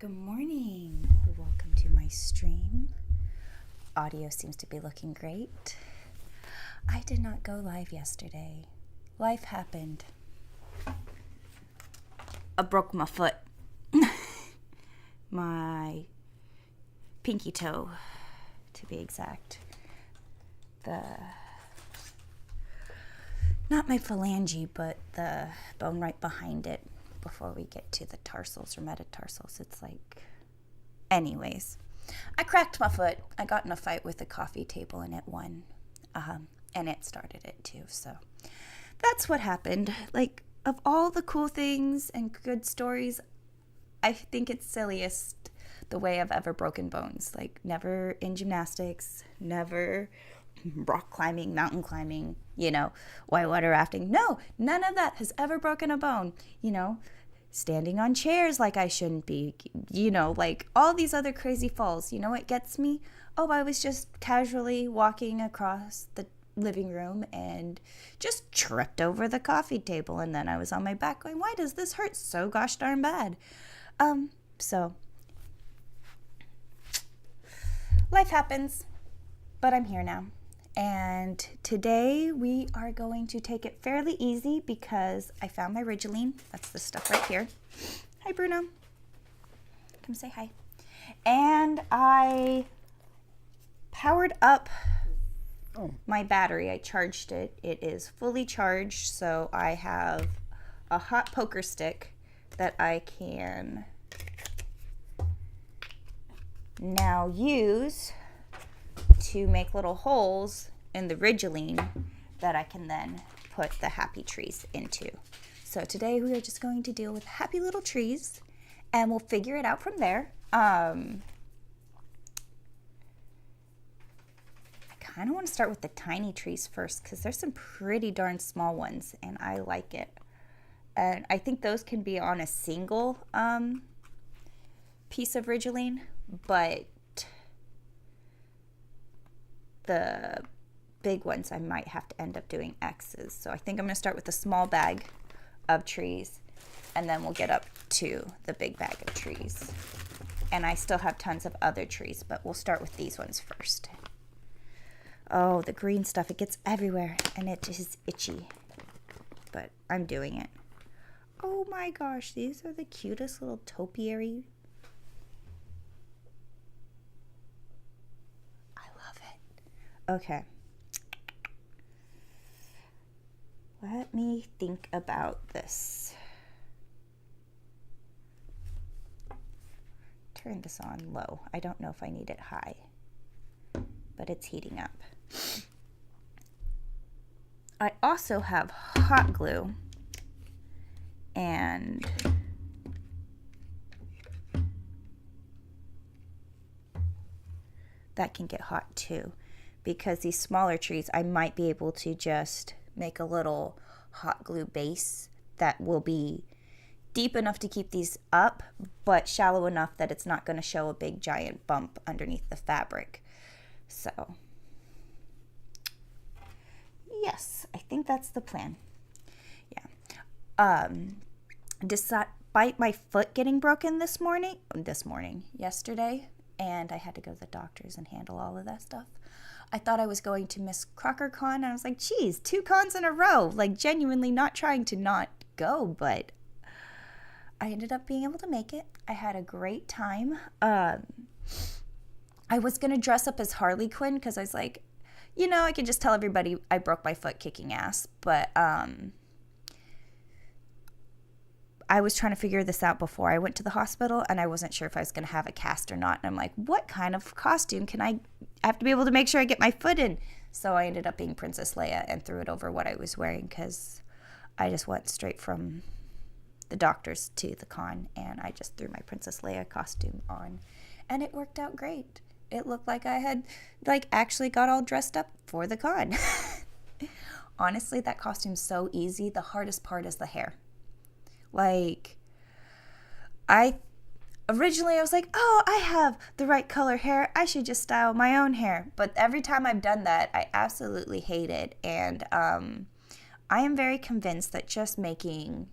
Good morning. Welcome to my stream. Audio seems to be looking great. I did not go live yesterday. Life happened. I broke my foot. My pinky toe, to be exact. Not my phalange, but the bone right behind it before we get to the tarsals or metatarsals. It's like, anyways, I cracked my foot. I got in a fight with a coffee table and it won. And it started it too. So that's what happened. Like, of all the cool things and good stories, I think it's silliest the way I've ever broken bones. Like, never in gymnastics, never rock climbing, mountain climbing, whitewater rafting. No, none of that has ever broken a bone. Standing on chairs like I shouldn't be, like all these other crazy falls. You know what gets me? Oh, I was just casually walking across the living room and just tripped over the coffee table, and then I was on my back going, why does this hurt so gosh darn bad? So life happens, but I'm here now. And today we are going to take it fairly easy because I found my Ridgeline. That's the stuff right here. Hi, Bruno. Come say hi. And I powered up my battery. I charged it. It is fully charged, so I have a hot poker stick that I can now use to make little holes in the Ridgeline that I can then put the happy trees into. So today we are just going to deal with happy little trees and we'll figure it out from there. I kind of want to start with the tiny trees first because there's some pretty darn small ones and I like it. And I think those can be on a single piece of Ridgeline, but the big ones I might have to end up doing X's. So I think I'm going to start with a small bag of trees and then we'll get up to the big bag of trees. And I still have tons of other trees, but we'll start with these ones first. Oh, the green stuff, it gets everywhere and it is itchy, but I'm doing it. Oh my gosh, these are the cutest little topiary. Okay. Let me think about this. Turn this on low. I don't know if I need it high, but it's heating up. I also have hot glue and that can get hot too. Because these smaller trees, I might be able to just make a little hot glue base that will be deep enough to keep these up, but shallow enough that it's not going to show a big giant bump underneath the fabric. So, yes, I think that's the plan. Yeah. Despite my foot getting broken yesterday, and I had to go to the doctors and handle all of that stuff. I thought I was going to miss Crocker Con, and I was like, geez, 2 cons in a row. Like, genuinely not trying to not go, but I ended up being able to make it. I had a great time. I was going to dress up as Harley Quinn because I was like, I can just tell everybody I broke my foot kicking ass, but I was trying to figure this out before I went to the hospital, and I wasn't sure if I was going to have a cast or not. And I'm like, what kind of costume can I have to be able to make sure I get my foot in? So I ended up being Princess Leia and threw it over what I was wearing because I just went straight from the doctors to the con, and I just threw my Princess Leia costume on, and it worked out great. It looked like I had actually got all dressed up for the con. Honestly, that costume's so easy. The hardest part is the hair. Originally I was like, oh, I have the right color hair. I should just style my own hair. But every time I've done that, I absolutely hate it. And I am very convinced that just making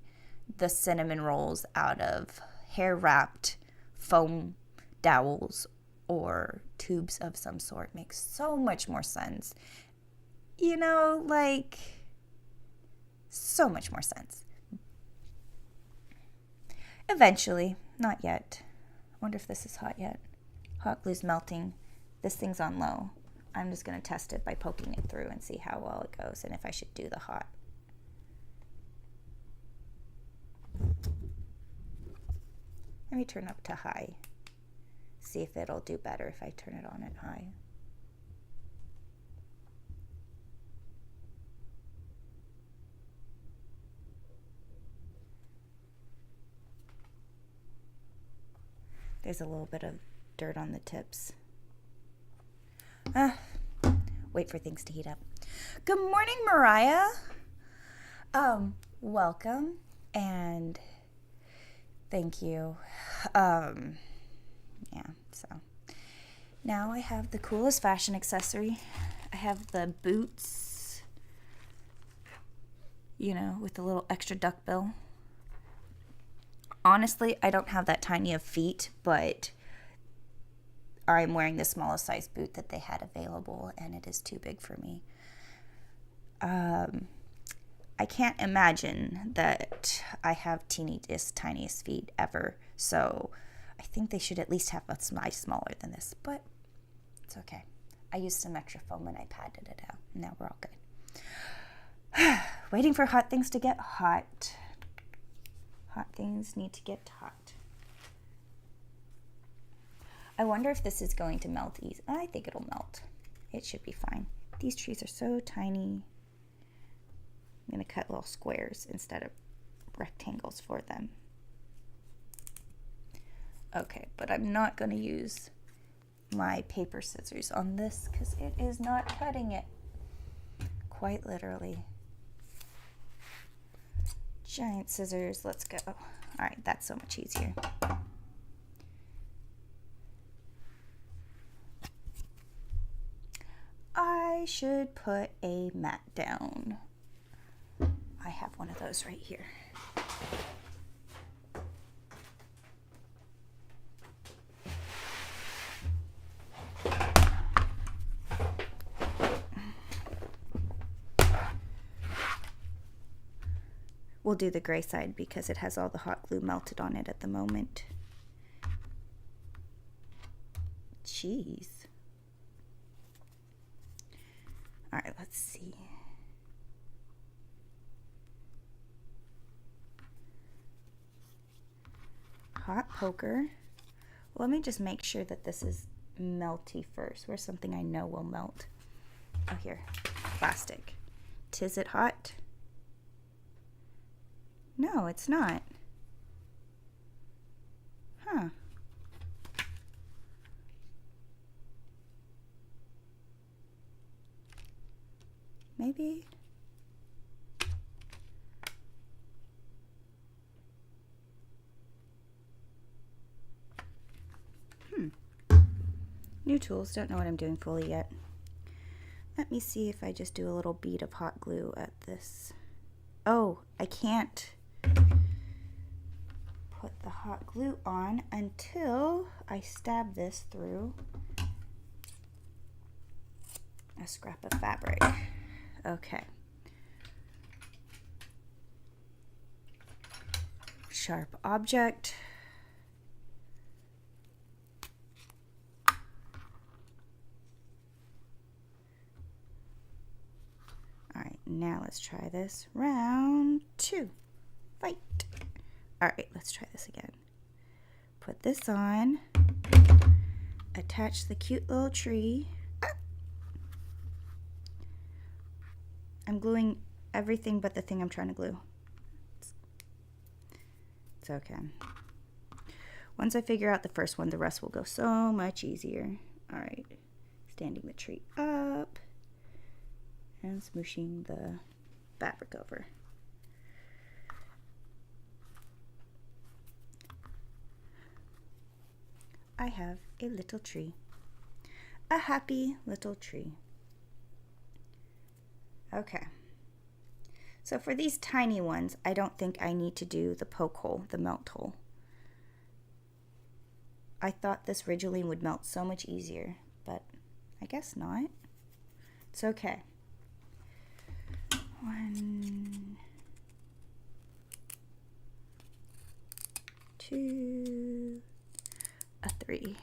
the cinnamon rolls out of hair wrapped foam dowels or tubes of some sort makes so much more sense. You know, like, so much more sense. Eventually, not yet. I wonder if this is hot yet. Hot glue's melting. This thing's on low. I'm just going to test it by poking it through and see how well it goes and if I should do the hot. Let me turn up to high. See if it'll do better if I turn it on at high. There's a little bit of dirt on the tips. Wait for things to heat up. Good morning, Mariah. Welcome and thank you. Yeah, so now I have the coolest fashion accessory. I have the boots, you know, with the little extra duckbill. Honestly, I don't have that tiny of feet, but I'm wearing the smallest size boot that they had available, and it is too big for me. I can't imagine that I have tiniest feet ever, so I think they should at least have a size smaller than this, but it's okay. I used some extra foam and I padded it out. Now we're all good. Waiting for hot things to get hot. Hot things need to get hot. I wonder if this is going to melt easy. I think it'll melt. It should be fine. These trees are so tiny. I'm going to cut little squares instead of rectangles for them. Okay, but I'm not going to use my paper scissors on this because it is not cutting it. Quite literally. Giant scissors, let's go. All right, that's so much easier. I should put a mat down. I have one of those right here. We'll do the gray side because it has all the hot glue melted on it at the moment. Jeez. All right, let's see. Hot poker. Let me just make sure that this is melty first. Where's something I know will melt? Oh, here. Plastic. Is it hot? No, it's not. Huh. Maybe. New tools, don't know what I'm doing fully yet. Let me see if I just do a little bead of hot glue at this. Oh, I can't put the hot glue on until I stab this through a scrap of fabric. Okay. Sharp object. All right, now let's try this. Round 2. Fight. All right, let's try this again. Put this on. Attach the cute little tree. I'm gluing everything but the thing I'm trying to glue. It's okay. Once I figure out the first one, the rest will go so much easier. All right, standing the tree up and smooshing the fabric over. I have a little tree. A happy little tree. Okay. So for these tiny ones, I don't think I need to do the poke hole, the melt hole. I thought this Ridgeline would melt so much easier, but I guess not. It's okay. 1, 2, a 3.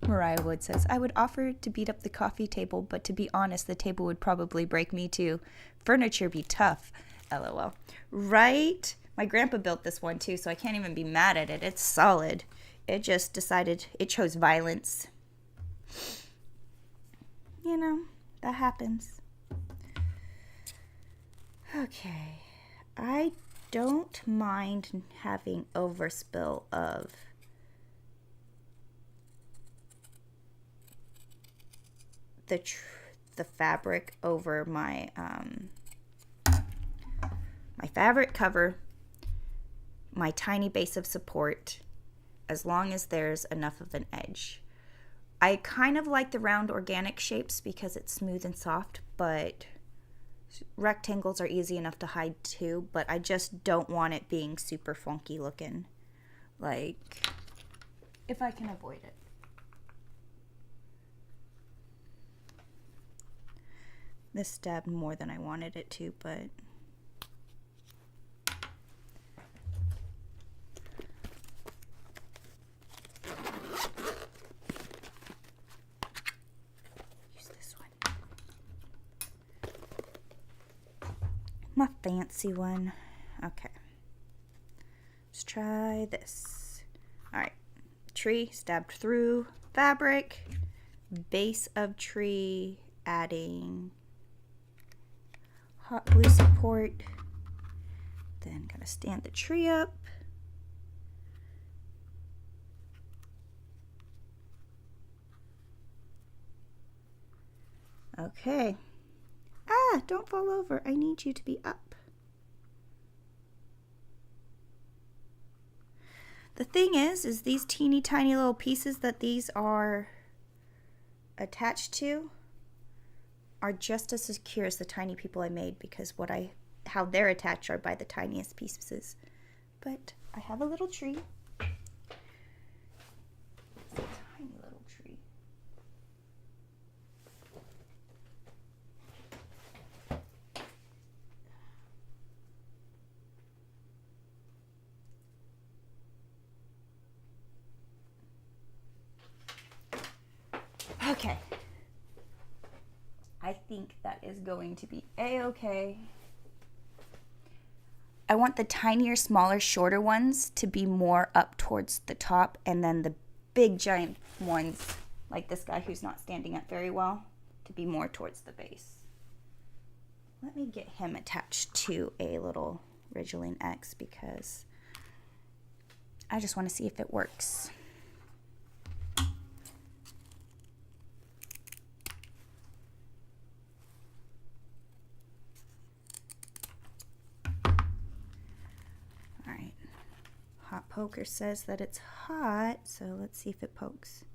Mariah Wood says, I would offer to beat up the coffee table, but to be honest, the table would probably break me too. Furniture be tough. LOL. Right? My grandpa built this one too, so I can't even be mad at it. It's solid. It just decided it chose violence. You know, that happens. Okay. I don't mind having overspill of the fabric over my my fabric cover, my tiny base of support, as long as there's enough of an edge. I kind of like the round organic shapes because it's smooth and soft, but rectangles are easy enough to hide too, but I just don't want it being super funky looking, like, if I can avoid it. This stabbed more than I wanted it to, but use this one. My fancy one. Okay. Let's try this. All right. Tree stabbed through fabric, base of tree, adding hot glue support, then gotta stand the tree up. Okay. Ah, don't fall over. I need you to be up. The thing is these teeny tiny little pieces that these are attached to are just as secure as the tiny people I made, because how they're attached are by the tiniest pieces. But I have a little tree. It's a tiny little tree. Okay. I think that is going to be a-okay. I want the tinier, smaller, shorter ones to be more up towards the top, and then the big, giant ones, like this guy who's not standing up very well, to be more towards the base. Let me get him attached to a little Ridgeline X because I just want to see if it works. Hot Poker says that it's hot, so let's see if it pokes.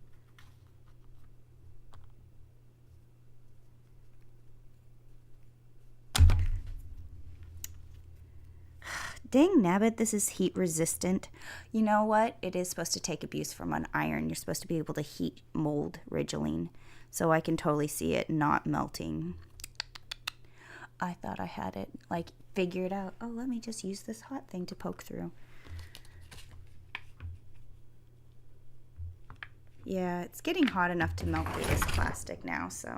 Dang nabbit, this is heat resistant. You know what? It is supposed to take abuse from an iron. You're supposed to be able to heat mold Ridgeline, so I can totally see it not melting. I thought I had it like figured out. Oh, let me just use this hot thing to poke through. Yeah, it's getting hot enough to melt through this plastic now, so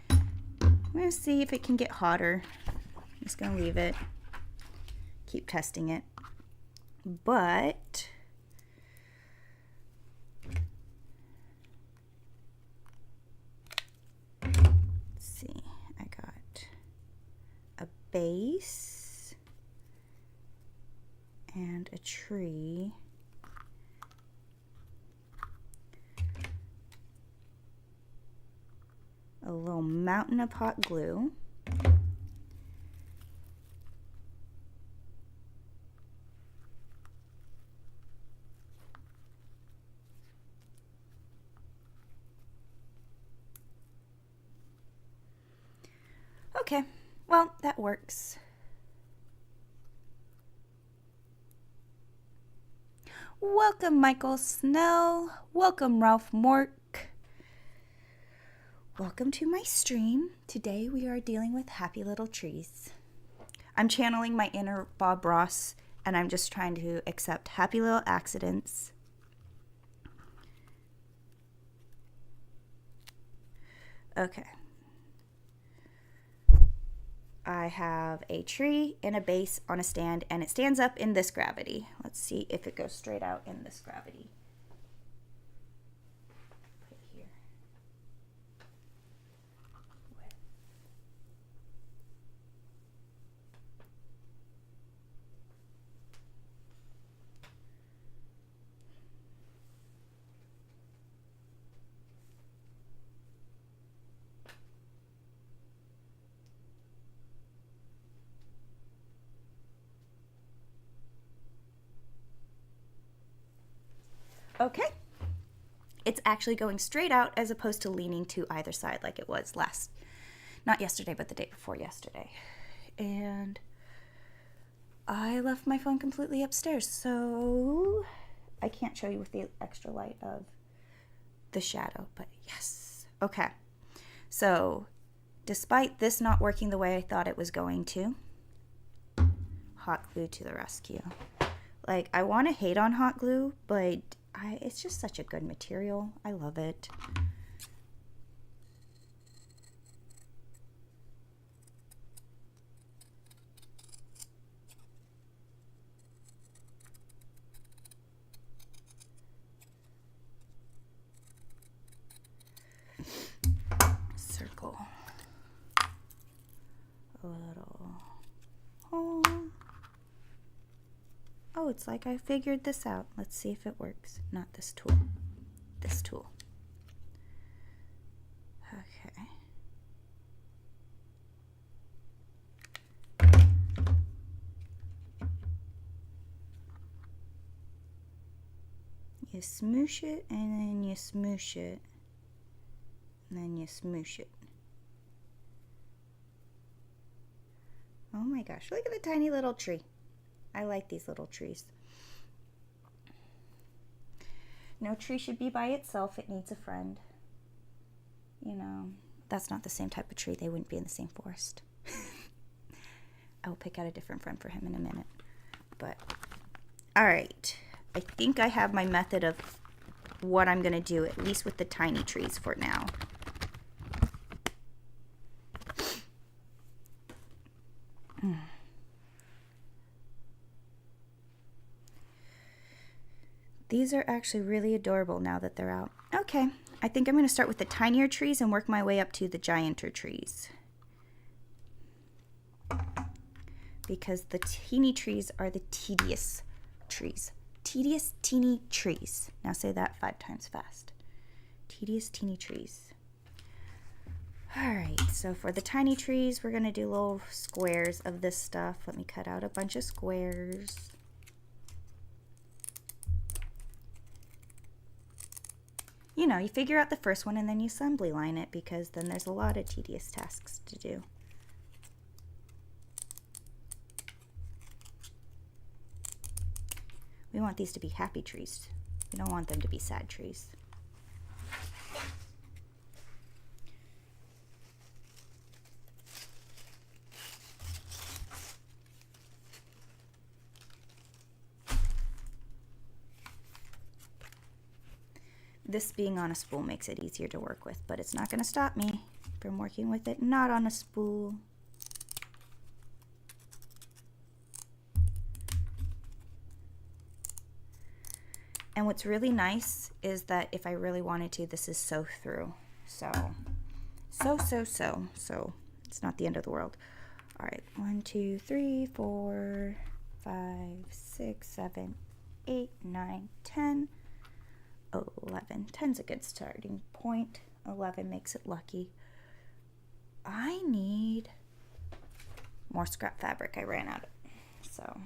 I'm going to see if it can get hotter. I'm just going to leave it, keep testing it. But let's see, I got a base and a tree. A little mountain of hot glue. Okay, well, that works. Welcome, Michael Snell. Welcome, Ralph Mork. Welcome to my stream. Today we are dealing with happy little trees. I'm channeling my inner Bob Ross, and I'm just trying to accept happy little accidents. Okay. I have a tree in a base on a stand, and it stands up in this gravity. Let's see if it goes straight out in this gravity. Put it here. Okay. It's actually going straight out as opposed to leaning to either side like it was not yesterday, but the day before yesterday. And I left my phone completely upstairs, so I can't show you with the extra light of the shadow, but yes. Okay. So, despite this not working the way I thought it was going to, hot glue to the rescue. Like, I want to hate on hot glue, but it's just such a good material. I love it. Circle a little hole. Oh, it's like I figured this out. Let's see if it works. Not this tool. This tool. Okay. You smoosh it, and then you smoosh it, and then you smoosh it. Oh my gosh, look at the tiny little tree. I like these little trees. No tree should be by itself. It needs a friend. You know, that's not the same type of tree. They wouldn't be in the same forest. I will pick out a different friend for him in a minute. But, all right. I think I have my method of what I'm going to do, at least with the tiny trees for now. These are actually really adorable now that they're out. Okay, I think I'm going to start with the tinier trees and work my way up to the gianter trees. Because the teeny trees are the tedious trees. Tedious, teeny trees. Now say that 5 times fast. Tedious, teeny trees. Alright, so for the tiny trees, we're going to do little squares of this stuff. Let me cut out a bunch of squares. You know, you figure out the first one and then you assembly line it, because then there's a lot of tedious tasks to do. We want these to be happy trees. We don't want them to be sad trees. This being on a spool makes it easier to work with, but it's not going to stop me from working with it not on a spool. And what's really nice is that if I really wanted to, this is sew through. So it's not the end of the world. All right, 1, 2, 3, 4, 5, 6, 7, 8, 9, 10. 11. 10's a good starting point. 11 makes it lucky. I need more scrap fabric. I ran out of it. So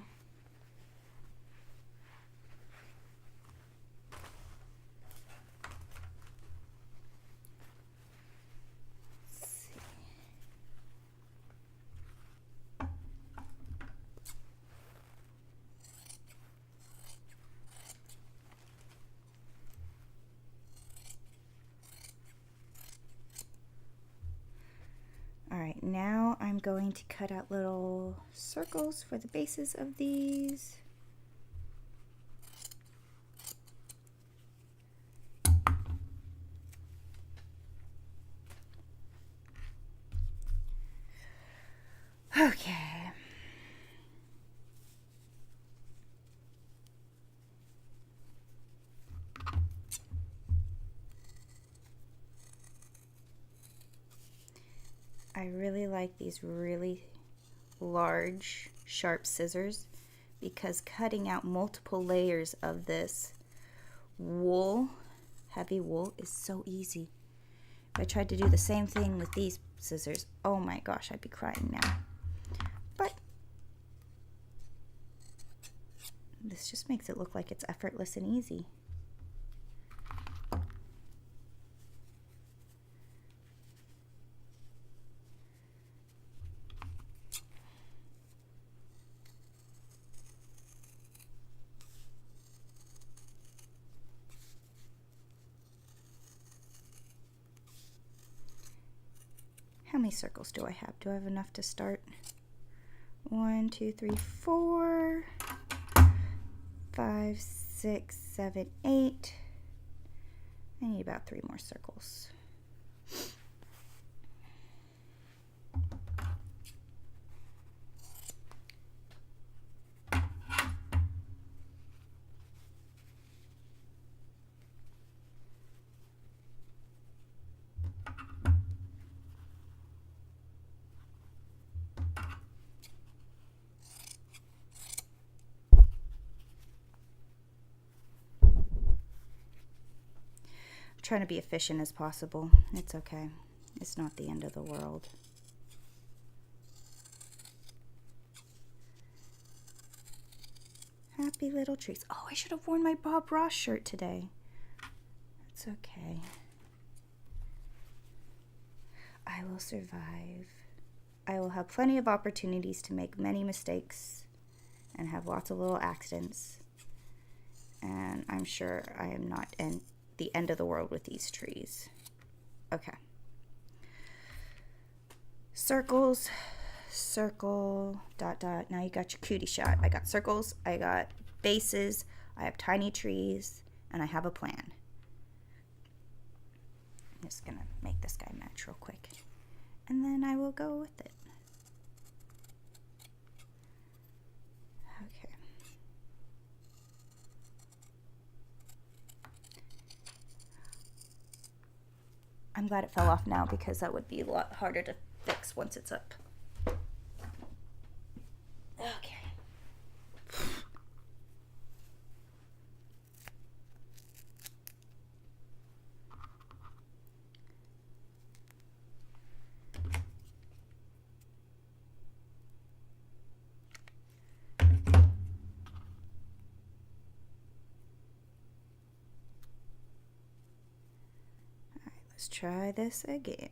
going to cut out little circles for the bases of these. Okay. I really like these really large, sharp scissors because cutting out multiple layers of this wool, heavy wool, is so easy. If I tried to do the same thing with these scissors, oh my gosh, I'd be crying now. But this just makes it look like it's effortless and easy. How many circles do I have? Do I have enough to start? 1, 2, 3, 4, 5, 6, 7, 8. I need about 3 more circles. Trying to be efficient as possible. It's okay. It's not the end of the world. Happy little trees. Oh, I should have worn my Bob Ross shirt today. It's okay. I will survive. I will have plenty of opportunities to make many mistakes and have lots of little accidents. And I'm sure I am not in the end of the world with these trees. Okay. Circles, circle, dot, dot. Now you got your cutie shot. I got circles, I got bases, I have tiny trees, and I have a plan. I'm just gonna make this guy match real quick. And then I will go with it. Okay. I'm glad it fell off now because that would be a lot harder to fix once it's up. Okay. Let's try this again.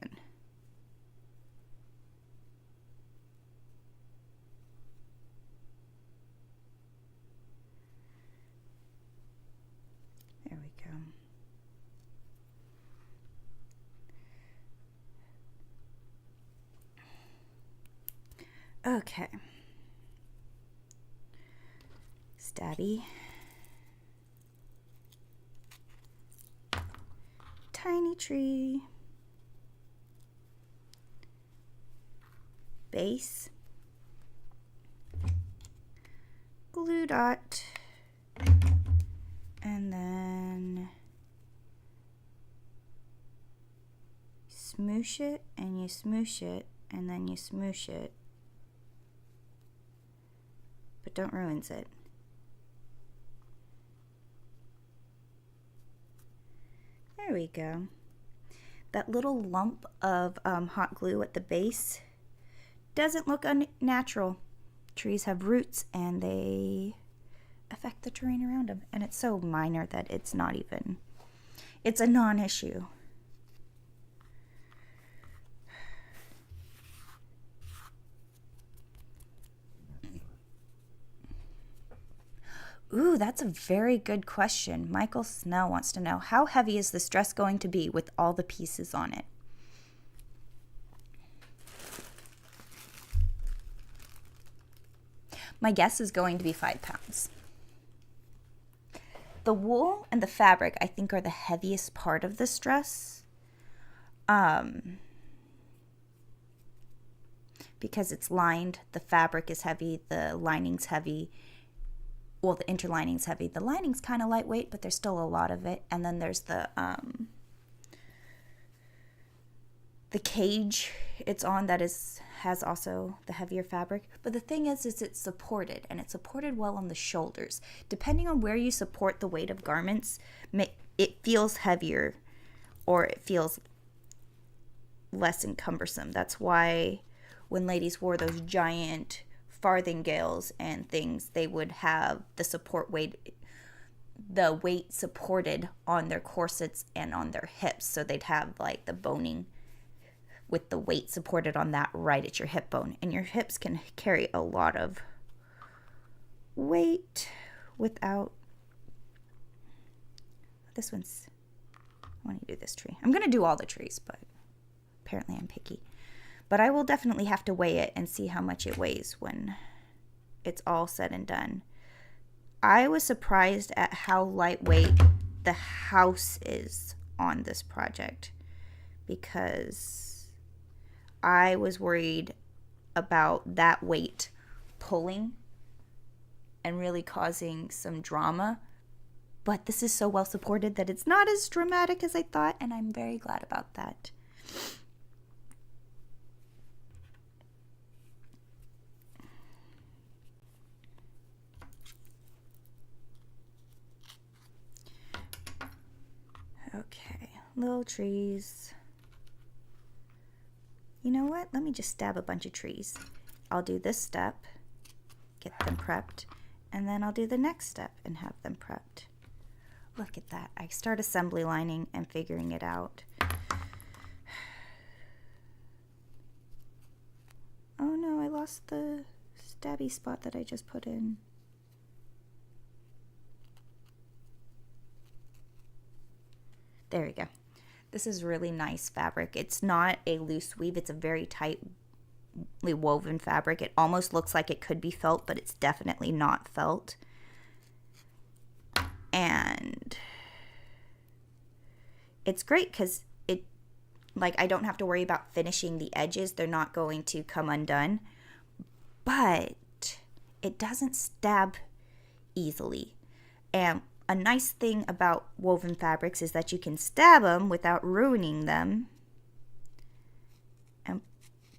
There we go. Okay. Stabby. Tiny tree, base, glue dot, and then smoosh it and you smoosh it and then you smoosh it, but don't ruin it. There we go. That little lump of hot glue at the base doesn't look unnatural. Trees have roots and they affect the terrain around them. And it's so minor that it's not even, it's a non-issue. Ooh, that's a very good question. Michael Snell wants to know, how heavy is this dress going to be with all the pieces on it? My guess is going to be 5 pounds. The wool and the fabric, I think, are the heaviest part of this dress. Because it's lined, the fabric is heavy, the lining's heavy. Well, the interlining's heavy. The lining's kind of lightweight, but there's still a lot of it. And then there's the cage it's on that has also the heavier fabric. But the thing is it's supported, and it's supported well on the shoulders. Depending on where you support the weight of garments, it feels heavier or it feels less cumbersome. That's why when ladies wore those giant farthingales and things, they would have the weight supported on their corsets and on their hips. So they'd have like the boning with the weight supported on that right at your hip bone. And your hips can carry a lot of weight without... I want to do this tree. I'm going to do all the trees, but apparently I'm picky. But I will definitely have to weigh it and see how much it weighs when it's all said and done. I was surprised at how lightweight the house is on this project, because I was worried about that weight pulling and really causing some drama. But this is so well supported that it's not as dramatic as I thought, and I'm very glad about that. Okay, little trees. You know what? Let me just stab a bunch of trees. I'll do this step, get them prepped, and then I'll do the next step and have them prepped. Look at that. I start assembly lining and figuring it out. Oh no, I lost the stabby spot that I just put in. There we go. This is really nice fabric. It's not a loose weave. It's a very tightly woven fabric. It almost looks like it could be felt, but it's definitely not felt. And it's great because I don't have to worry about finishing the edges. They're not going to come undone. But it doesn't stab easily. And a nice thing about woven fabrics is that you can stab them without ruining them and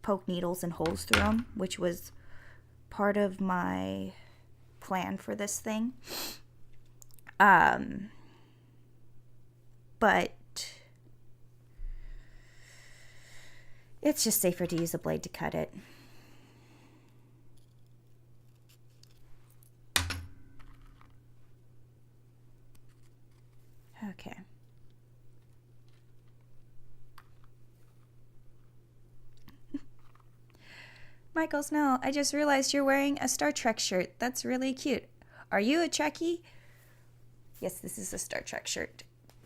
poke needles and holes through them, which was part of my plan for this thing. But it's just safer to use a blade to cut it. Okay. Michael Snell, I just realized you're wearing a Star Trek shirt. That's really cute. Are you a Trekkie? Yes, this is a Star Trek shirt.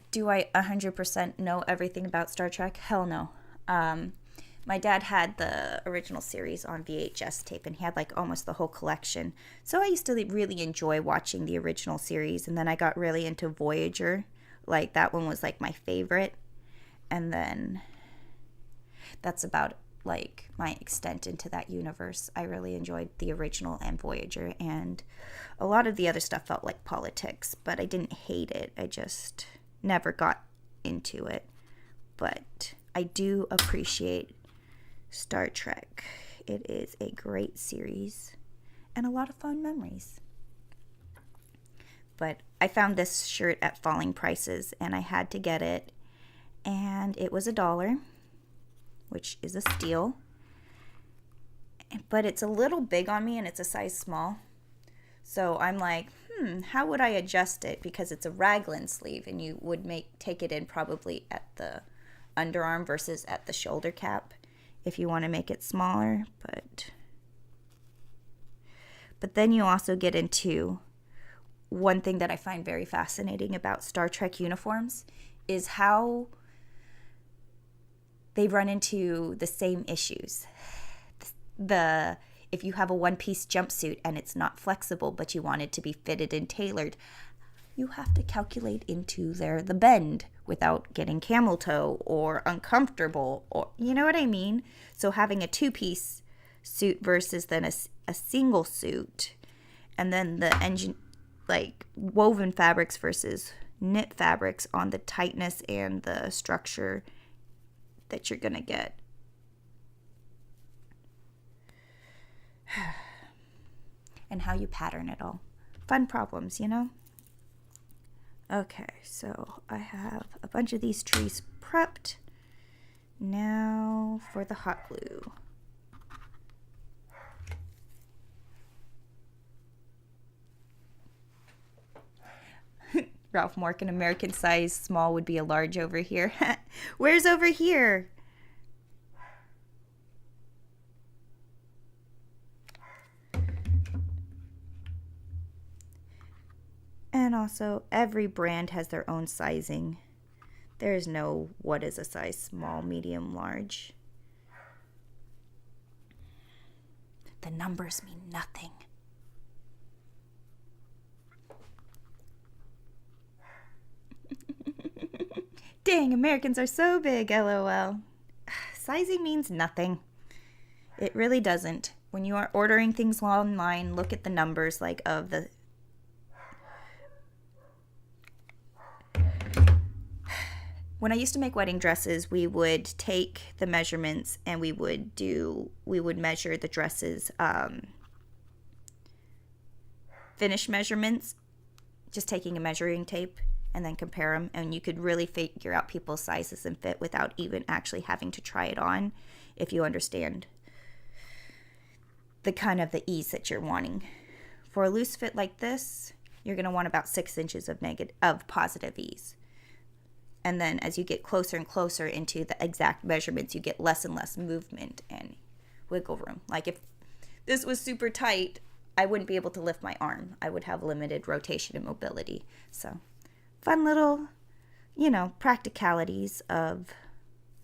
Do I 100% know everything about Star Trek? Hell no. My dad had the original series on VHS tape, and he had like almost the whole collection. So I used to really enjoy watching the original series, and then I got really into Voyager. Like, that one was like my favorite. And then that's about like my extent into that universe. I really enjoyed the original and Voyager, and a lot of the other stuff felt like politics, but I didn't hate it. I just never got into it. But I do appreciate Star Trek. It is a great series and a lot of fun memories. But I found this shirt at falling prices, and I had to get it, and it was $1, which is a steal. But it's a little big on me, and it's a size small. So I'm like, how would I adjust it? Because it's a raglan sleeve, and you would take it in probably at the underarm versus at the shoulder cap if you want to make it smaller. But then you also get into one thing that I find very fascinating about Star Trek uniforms is how they run into the same issues. The If you have a one-piece jumpsuit and it's not flexible, but you want it to be fitted and tailored, you have to calculate into there the bend without getting camel toe or uncomfortable, or you know what I mean? So having a two-piece suit versus then a single suit, and then the engine, like woven fabrics versus knit fabrics on the tightness and the structure that you're gonna get. And how you pattern it all. Fun problems, you know? Okay, so I have a bunch of these trees prepped. Now for the hot glue. Ralph Morgan, American size small would be a large over here. Where's over here? And also, every brand has their own sizing. There is no what is a size small, medium, large. The numbers mean nothing. Dang, Americans are so big, LOL. Sizing means nothing. It really doesn't. When you are ordering things online, look at the numbers like of the... When I used to make wedding dresses, we would take the measurements and we would measure the dresses, finish measurements, just taking a measuring tape and then compare them, and you could really figure out people's sizes and fit without even actually having to try it on, if you understand the kind of the ease that you're wanting. For a loose fit like this, you're going to want about 6 inches of positive ease. And then as you get closer and closer into the exact measurements, you get less and less movement and wiggle room. Like if this was super tight, I wouldn't be able to lift my arm. I would have limited rotation and mobility. So fun little, practicalities of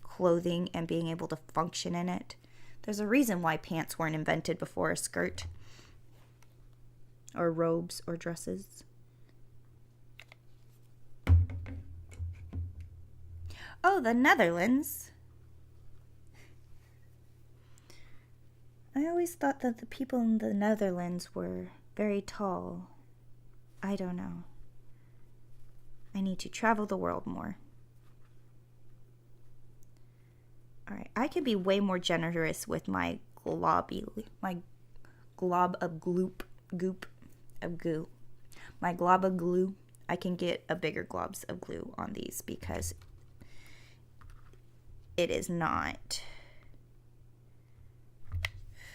clothing and being able to function in it. There's a reason why pants weren't invented before a skirt or robes or dresses. Oh, the Netherlands. I always thought that the people in the Netherlands were very tall. I don't know. I need to travel the world more. All right, I can be way more generous with my glob of goop of goo. My glob of glue, I can get a bigger globs of glue on these because it is not.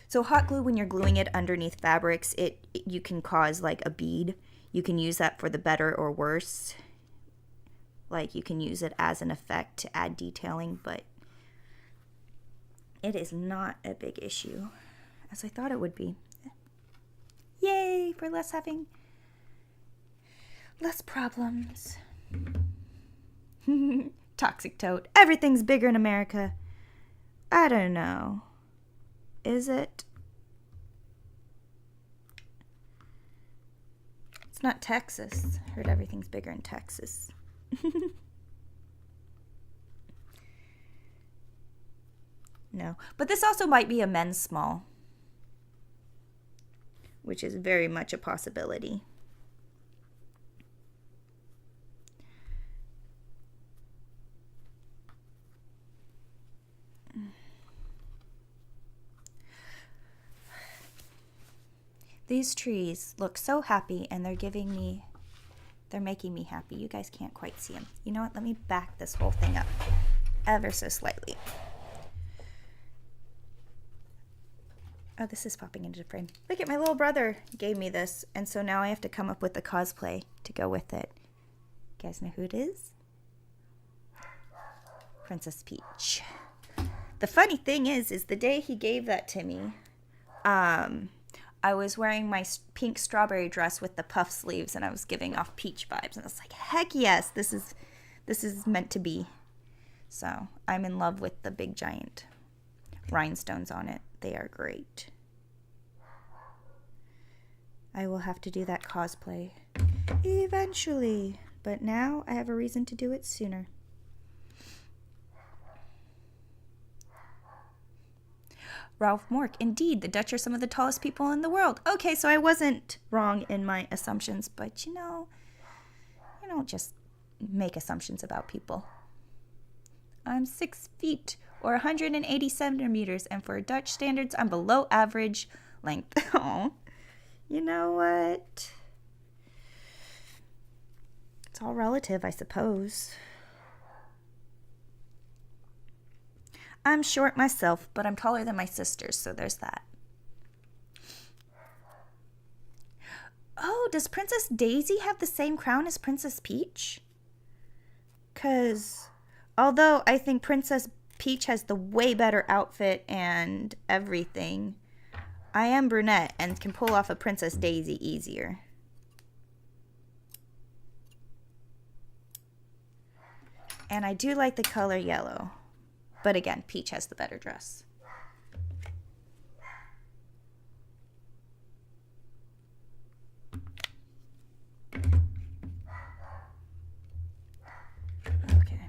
So hot glue, when you're gluing it underneath fabrics, you can cause like a bead. You can use that for the better or worse. Like you can use it as an effect to add detailing, but it is not a big issue as I thought it would be. Yay for having less problems. Toxic tote. Everything's bigger in America. I don't know. Is it? It's not Texas. I heard everything's bigger in Texas. No. But this also might be a men's small, which is very much a possibility. These trees look so happy, and they're making me happy. You guys can't quite see them. You know what? Let me back this whole thing up ever so slightly. Oh, this is popping into the frame. Look at my little brother gave me this, and so now I have to come up with a cosplay to go with it. You guys know who it is? Princess Peach. The funny thing is the day he gave that to me, I was wearing my pink strawberry dress with the puff sleeves, and I was giving off peach vibes, and I was like, heck yes, this is meant to be. So I'm in love with the big giant rhinestones on it. They are great. I will have to do that cosplay eventually, but now I have a reason to do it sooner. Ralph Mork, indeed, the Dutch are some of the tallest people in the world. Okay, so I wasn't wrong in my assumptions, but you don't just make assumptions about people. I'm 6 feet or 180 centimeters, and for Dutch standards, I'm below average length. Oh, you know what? It's all relative, I suppose. I'm short myself, but I'm taller than my sisters, so there's that. Oh, does Princess Daisy have the same crown as Princess Peach? Because although I think Princess Peach has the way better outfit and everything, I am brunette and can pull off a Princess Daisy easier. And I do like the color yellow. But again, Peach has the better dress. Okay.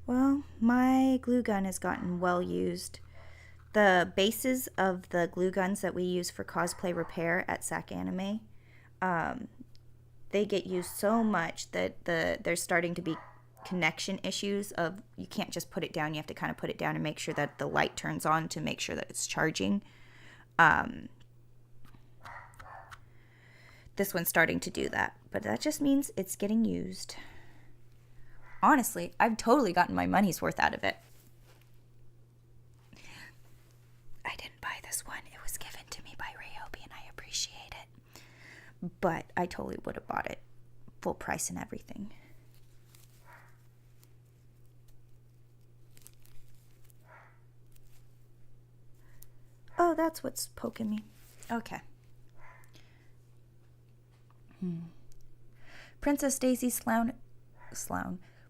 Well, my glue gun has gotten well used. The bases of the glue guns that we use for cosplay repair at SAC Anime, they get used so much that there's starting to be connection issues of you can't just put it down. You have to kind of put it down and make sure that the light turns on to make sure that it's charging. This one's starting to do that, but that just means it's getting used. Honestly, I've totally gotten my money's worth out of it. I didn't buy this one. It was given to me by Ryobi and I appreciate it. But I totally would have bought it full price and everything. Oh, that's what's poking me. Okay. Princess Daisy's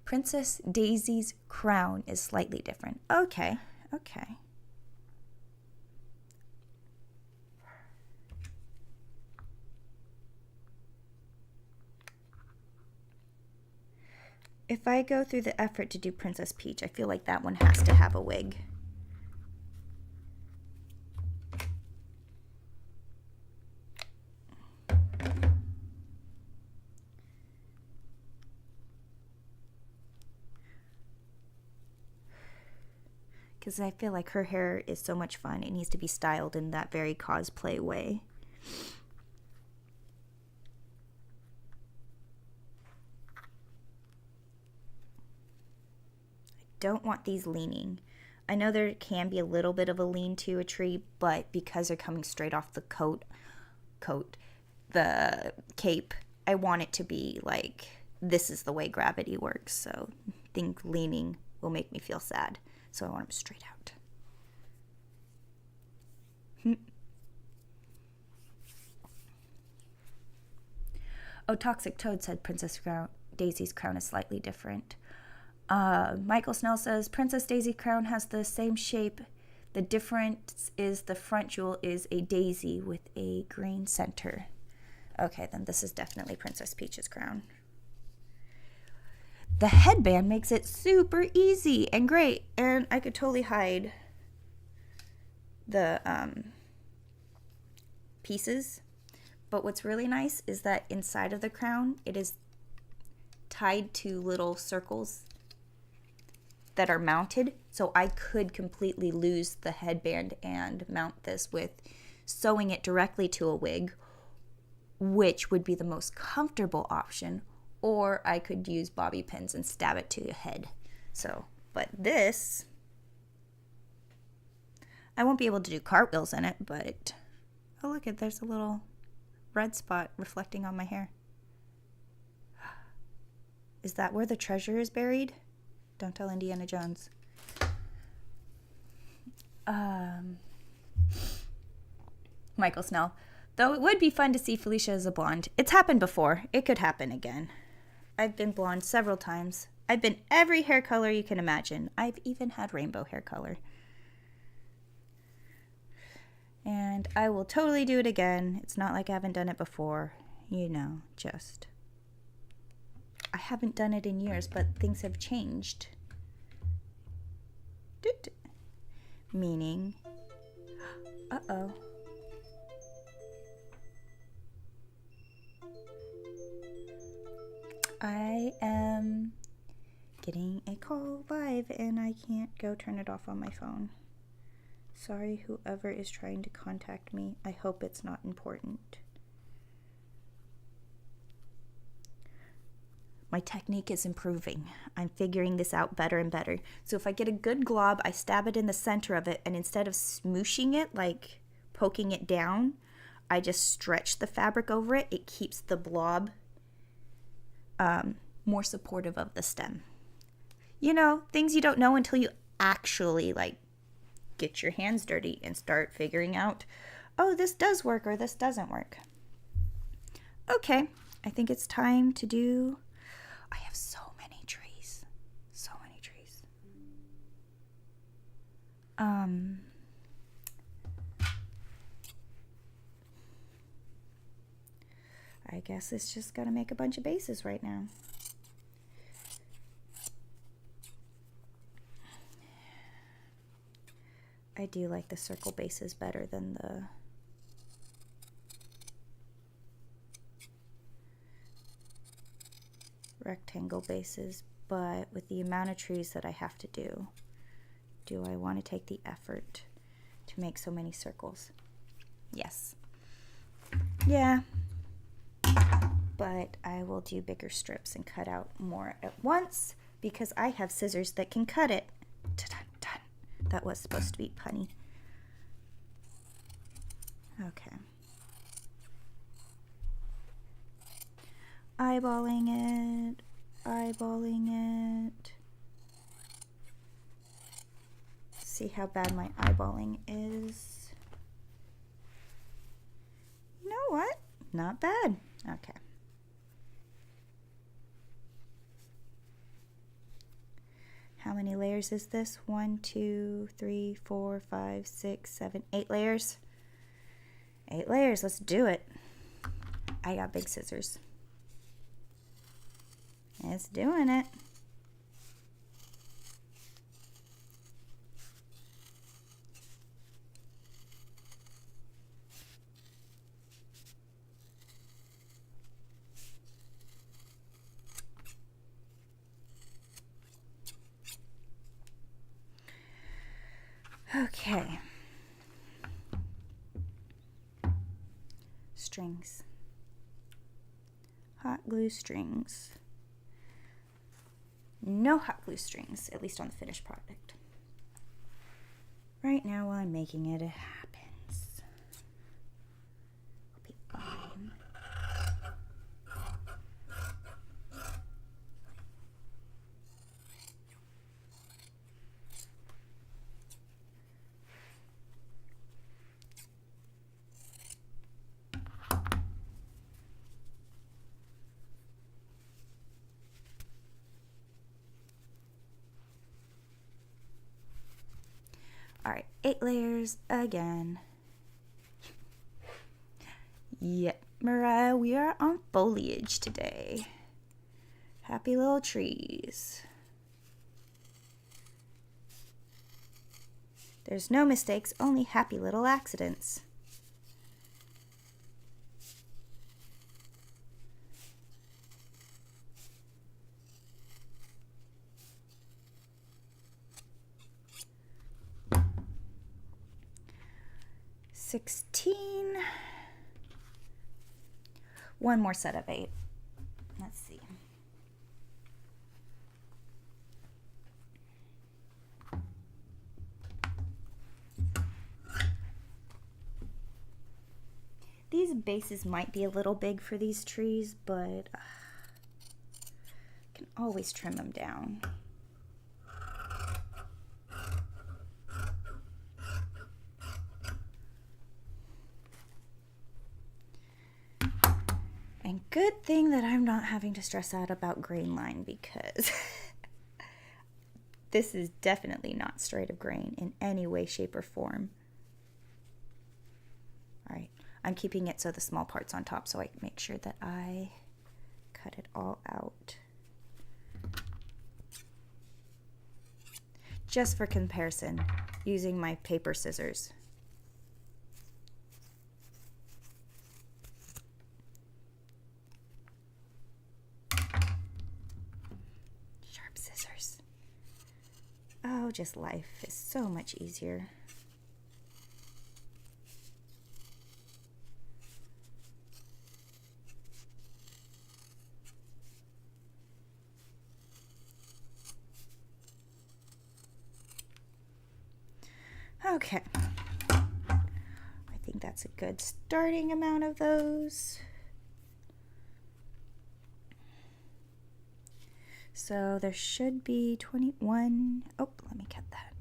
Princess Daisy's crown is slightly different. Okay. If I go through the effort to do Princess Peach, I feel like that one has to have a wig. Because I feel like her hair is so much fun. It needs to be styled in that very cosplay way. I don't want these leaning. I know there can be a little bit of a lean to a tree, but because they're coming straight off the the cape, I want it to be like, this is the way gravity works. So I think leaning will make me feel sad. So I want them straight out. Oh, Toxic Toad said Princess Daisy's crown is slightly different. Michael Snell says Princess Daisy crown has the same shape. The difference is the front jewel is a daisy with a green center. Okay, then this is definitely Princess Peach's crown. The headband makes it super easy and great, and I could totally hide the pieces. But what's really nice is that inside of the crown, it is tied to little circles that are mounted, so I could completely lose the headband and mount this with sewing it directly to a wig, which would be the most comfortable option. Or I could use bobby pins and stab it to your head. So, but this, I won't be able to do cartwheels in it, but, oh look, there's a little red spot reflecting on my hair. Is that where the treasure is buried? Don't tell Indiana Jones. Michael Snell. Though it would be fun to see Felicia as a blonde. It's happened before. It could happen again. I've been blonde several times. I've been every hair color you can imagine. I've even had rainbow hair color. And I will totally do it again. It's not like I haven't done it before. You know, just. I haven't done it in years, but things have changed. Meaning, uh-oh. I am getting a call live and I can't go turn it off on my phone. Sorry, whoever is trying to contact me. I hope it's not important. My technique is improving. I'm figuring this out better and better. So if I get a good glob, I stab it in the center of it, and instead of smooshing it, like poking it down, I just stretch the fabric over it. It keeps the blob more supportive of the stem. You know, things you don't know until you actually like get your hands dirty and start figuring out, oh, this does work or this doesn't work. Okay, I think it's time to do. I have so many trees. So many trees. I guess it's just gonna make a bunch of bases right now. I do like the circle bases better than the rectangle bases, but with the amount of trees that I have to do I want to take the effort to make so many circles? Yes. Yeah. But I will do bigger strips and cut out more at once because I have scissors that can cut it. Dun-dun-dun. That was supposed to be punny. Okay. Eyeballing it, eyeballing it. See how bad my eyeballing is. You know what? Not bad. Okay. How many layers is this? 1, 2, 3, 4, 5, 6, 7, 8 layers. 8 layers. Let's do it. I got big scissors. It's doing it. Okay. Strings. Hot glue strings. No hot glue strings, at least on the finished product. Right now while I'm making it, it happens. It'll be fine. All right, 8 layers again. Yep, Mariah, we are on foliage today. Happy little trees. There's no mistakes, only happy little accidents. One more set of 8. Let's see. These bases might be a little big for these trees, but I can always trim them down. And good thing that I'm not having to stress out about grain line because this is definitely not straight of grain in any way, shape, or form. I'm keeping it so the small part's on top, so I make sure that I cut it all out. Just for comparison, using my paper scissors. Sharp scissors. Oh, just life is so much easier. Okay, I think that's a good starting amount of those. So there should be 21. Oh, let me cut that.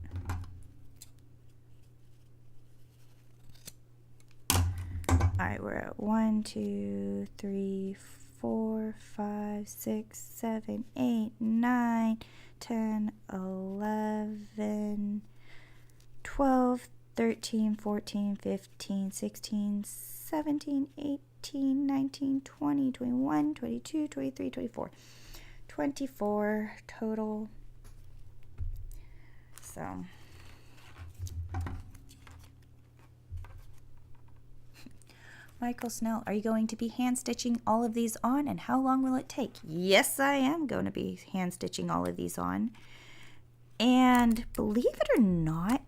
All right, we're at 1, 2, 3, 4, 5, 6, 7, 8, 9, 10, 11, 12, 13, 14, 15, 16, 17, 18, 19, 20, 21, 22, 23, 24. 24 total. So Michael Snell, are you going to be hand stitching all of these on, and how long will it take? Yes, I am going to be hand stitching all of these on. And believe it or not,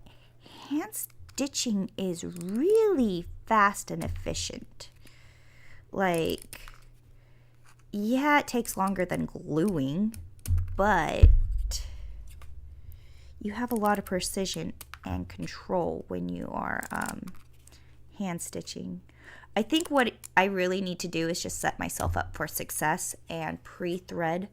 hand stitching is really fast and efficient. Like, yeah, it takes longer than gluing, but you have a lot of precision and control when you are hand stitching. I think what I really need to do is just set myself up for success and pre-thread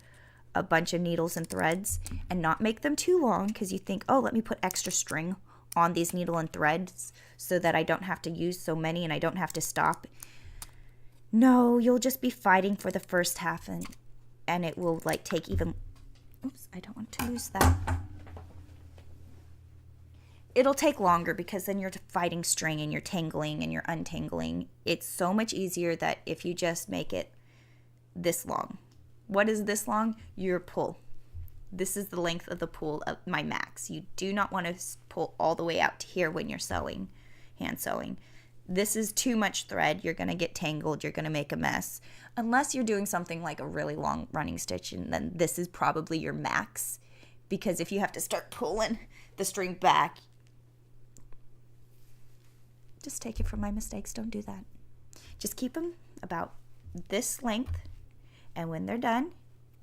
a bunch of needles and threads and not make them too long, because you think, oh, let me put extra string on these needle and threads so that I don't have to use so many and I don't have to stop. No, you'll just be fighting for the first half, and it will like take even, oops, I don't want to lose that. It'll take longer because then you're fighting string and you're tangling and you're untangling. It's so much easier that if you just make it this long. What is this long? Your pull. This is the length of the pull of my max. You do not want to pull all the way out to here when you're sewing, hand sewing. This is too much thread. You're going to get tangled. You're going to make a mess. Unless you're doing something like a really long running stitch, and then this is probably your max. Because if you have to start pulling the string back, just take it from my mistakes. Don't do that. Just keep them about this length, and when they're done,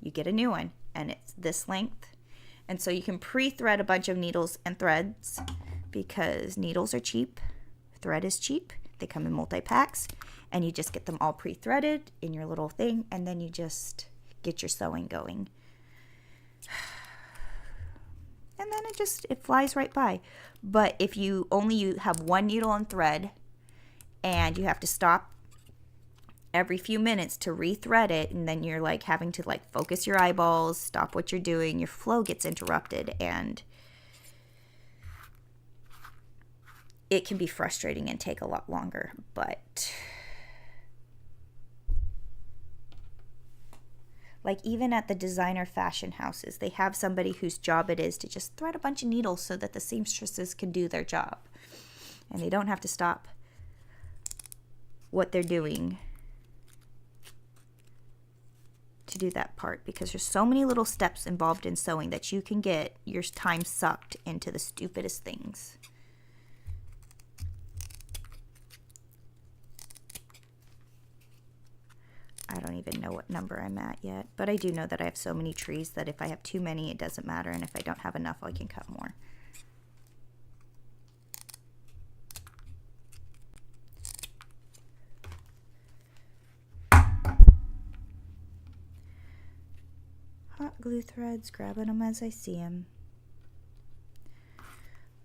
you get a new one, and it's this length. And so you can pre-thread a bunch of needles and threads because needles are cheap, thread is cheap. They come in multi-packs, and you just get them all pre-threaded in your little thing, and then you just get your sewing going. And then it flies right by. But if you have one needle and thread and you have to stop every few minutes to rethread it, and then you're like having to like focus your eyeballs, stop what you're doing, your flow gets interrupted, and it can be frustrating and take a lot longer. But like even at the designer fashion houses, they have somebody whose job it is to just thread a bunch of needles so that the seamstresses can do their job. And they don't have to stop what they're doing to do that part, because there's so many little steps involved in sewing that you can get your time sucked into the stupidest things. I don't even know what number I'm at yet, but I do know that I have so many trees that if I have too many, it doesn't matter, and if I don't have enough, I can cut more. Hot glue threads, grabbing them as I see them.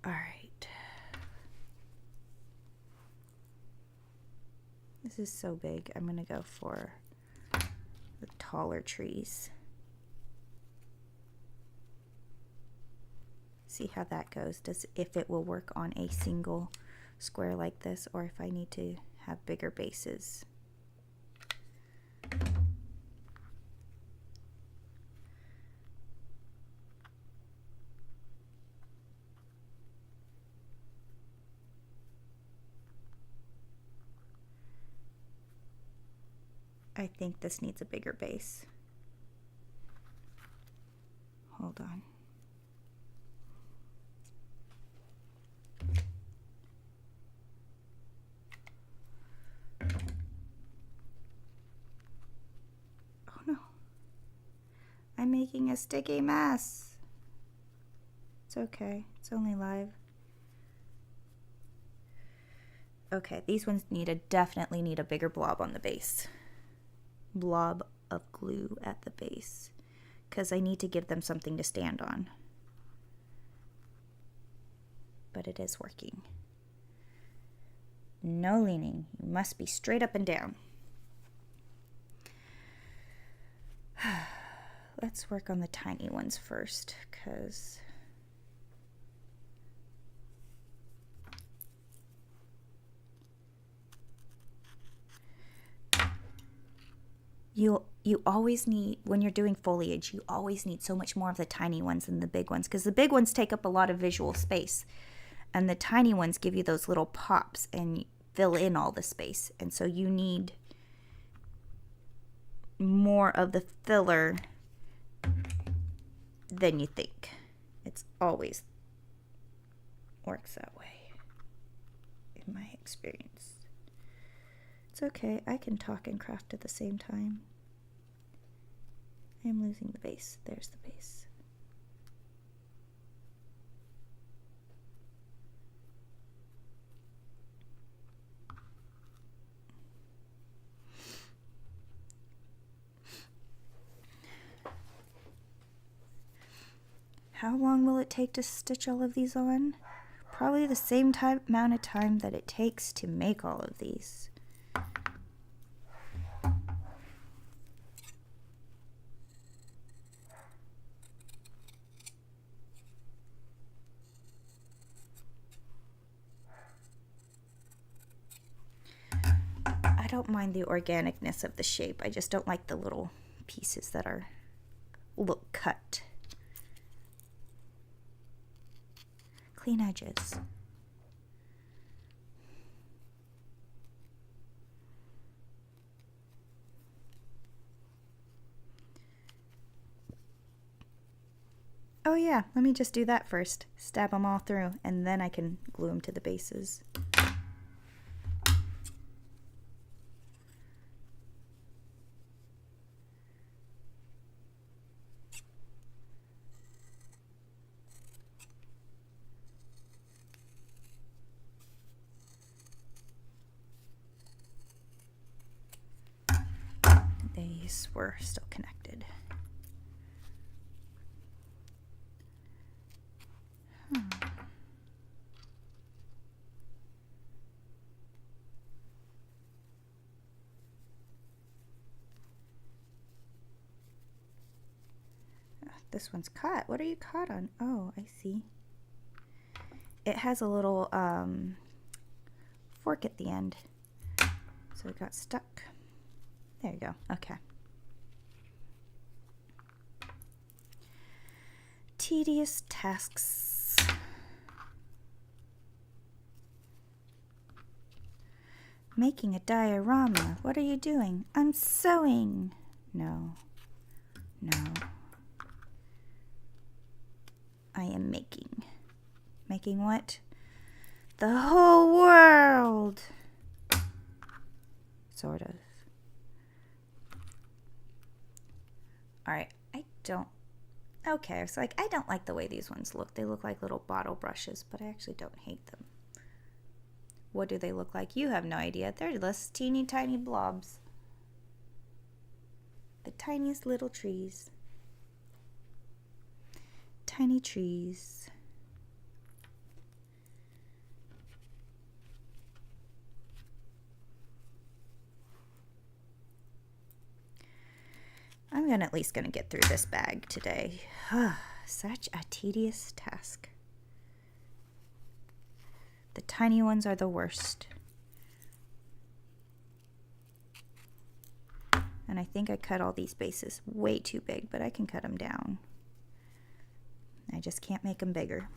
All right. This is so big. I'm going to go for the taller trees. See how that goes. If it will work on a single square like this, or if I need to have bigger bases. I think this needs a bigger base. Hold on. Oh no. I'm making a sticky mess. It's okay. It's only live. Okay, these ones definitely need a bigger blob on the base. Blob of glue at the base, because I need to give them something to stand on. But it is working. No leaning. You must be straight up and down. Let's work on the tiny ones first, because you always need, when you're doing foliage, you always need so much more of the tiny ones than the big ones, because the big ones take up a lot of visual space and the tiny ones give you those little pops and fill in all the space. And so you need more of the filler than you think. It's always works that way in my experience. It's okay, I can talk and craft at the same time. I am losing the base. There's the base. How long will it take to stitch all of these on? Probably the same amount of time that it takes to make all of these. I don't mind the organicness of the shape. I just don't like the little pieces that look cut. Clean edges. Oh yeah, let me just do that first. Stab them all through, and then I can glue them to the bases. These were still connected. This one's caught. What are you caught on? Oh, I see. It has a little fork at the end. So it got stuck. There you go. Okay. Tedious tasks. Making a diorama. What are you doing? I'm sewing. No. No. I am making. Making what? The whole world. Sort of. Alright, okay, I was like, I don't like the way these ones look. They look like little bottle brushes, but I actually don't hate them. What do they look like? You have no idea. They're just teeny tiny blobs. The tiniest little trees. Tiny trees. I'm at least gonna get through this bag today. Such a tedious task. The tiny ones are the worst. And I think I cut all these bases way too big, but I can cut them down. I just can't make them bigger.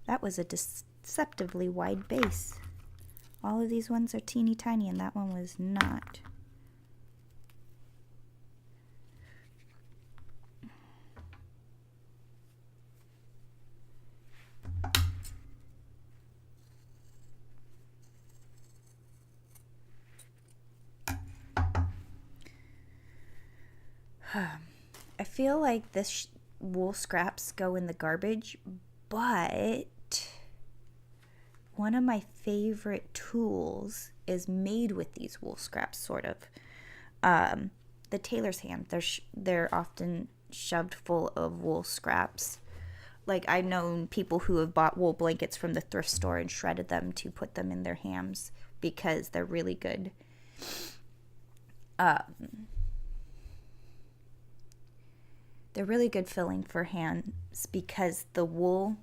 That was a deceptively wide base. All of these ones are teeny tiny and that one was not. I feel like this wool scraps go in the garbage, but one of my favorite tools is made with these wool scraps, sort of. The tailor's hand. They're often shoved full of wool scraps. Like, I've known people who have bought wool blankets from the thrift store and shredded them to put them in their hams because they're really good. They're really good filling for hands because the wool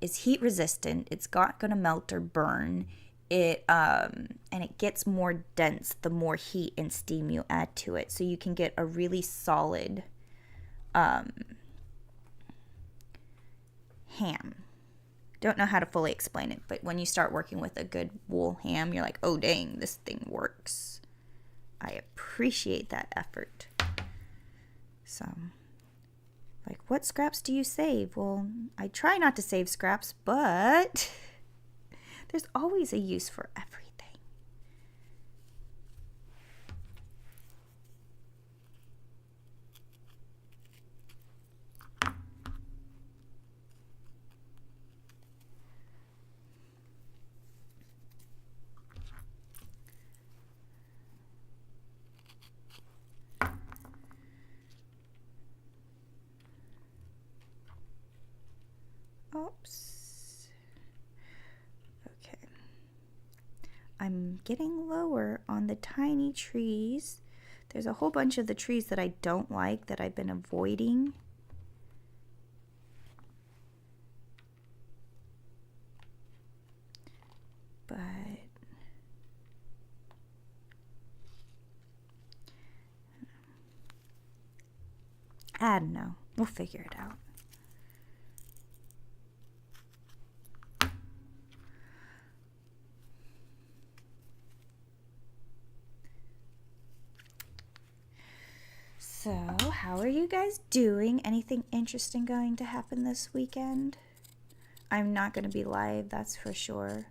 is heat resistant. It's not going to melt or burn. And it gets more dense the more heat and steam you add to it. So you can get a really solid ham. Don't know how to fully explain it, but when you start working with a good wool ham, you're like, oh dang, this thing works. I appreciate that effort. So, like, what scraps do you save? Well, I try not to save scraps, but there's always a use for everything. Oops. Okay. I'm getting lower on the tiny trees. There's a whole bunch of the trees that I don't like that I've been avoiding. But I don't know. We'll figure it out. So, how are you guys doing? Anything interesting going to happen this weekend? I'm not going to be live, that's for sure.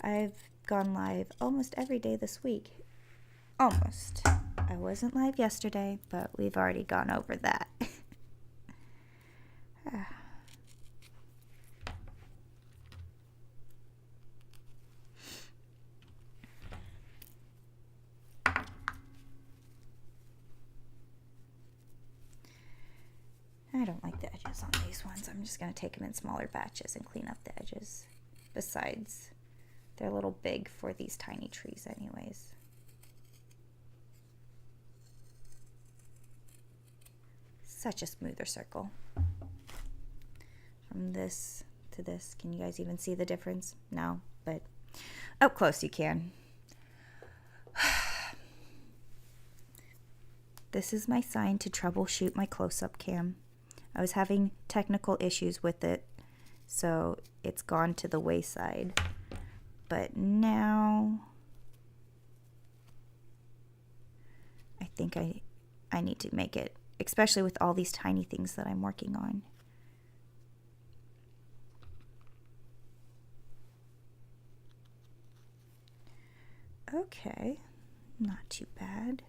I've gone live almost every day this week. Almost. I wasn't live yesterday, but we've already gone over that. I don't like the edges on these ones. I'm just going to take them in smaller batches and clean up the edges. Besides, they're a little big for these tiny trees anyways. Such a smoother circle. From this to this, can you guys even see the difference? No, but up close you can. This is my sign to troubleshoot my close-up cam. I was having technical issues with it, so it's gone to the wayside. But now I think I need to make it, especially with all these tiny things that I'm working on. Okay, not too bad.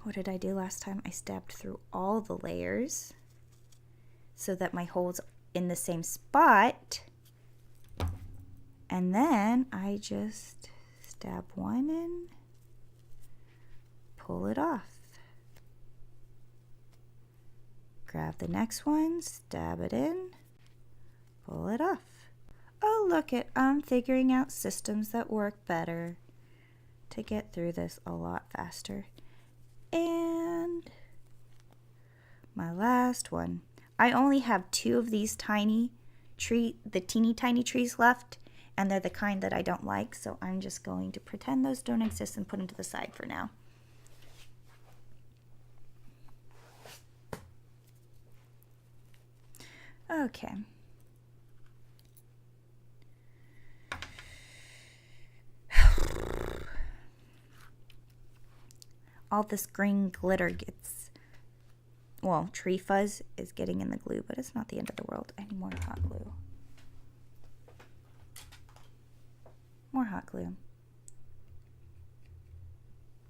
what did I do last time? I stabbed through all the layers so that my hole's in the same spot. And then I just stab one in, pull it off. Grab the next one, stab it in, pull it off. Oh, look it, I'm figuring out systems that work better to get through this a lot faster. And my last one. I only have 2 of these teeny tiny trees left, and they're the kind that I don't like, so I'm just going to pretend those don't exist and put them to the side for now. Okay. All this green glitter gets, well, tree fuzz is getting in the glue, but it's not the end of the world. I need more hot glue. More hot glue.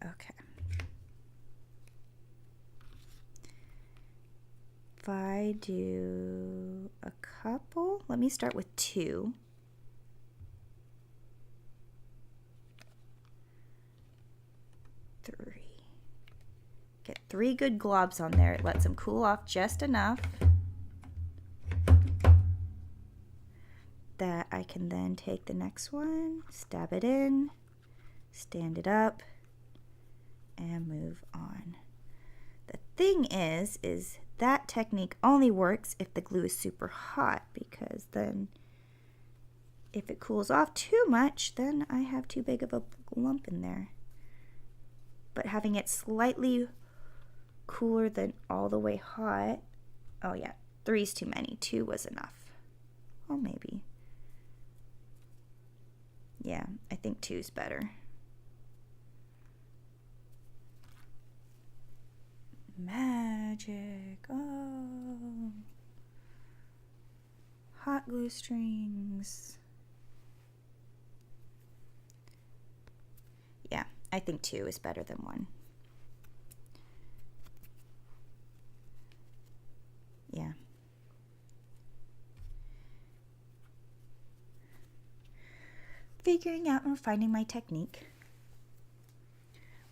Okay. If I do a couple, let me start with 2. Three. Get 3 good globs on there. It lets them cool off just enough that I can then take the next one, stab it in, stand it up, and move on. The thing is that technique only works if the glue is super hot, because then if it cools off too much, then I have too big of a lump in there. But having it slightly cooler than all the way hot, oh yeah, 3's too many, 2 was enough. Well, maybe. Yeah, I think 2's better. Magic. Oh. Hot glue strings. Yeah, I think 2 is better than 1. Yeah. Figuring out and refining my technique.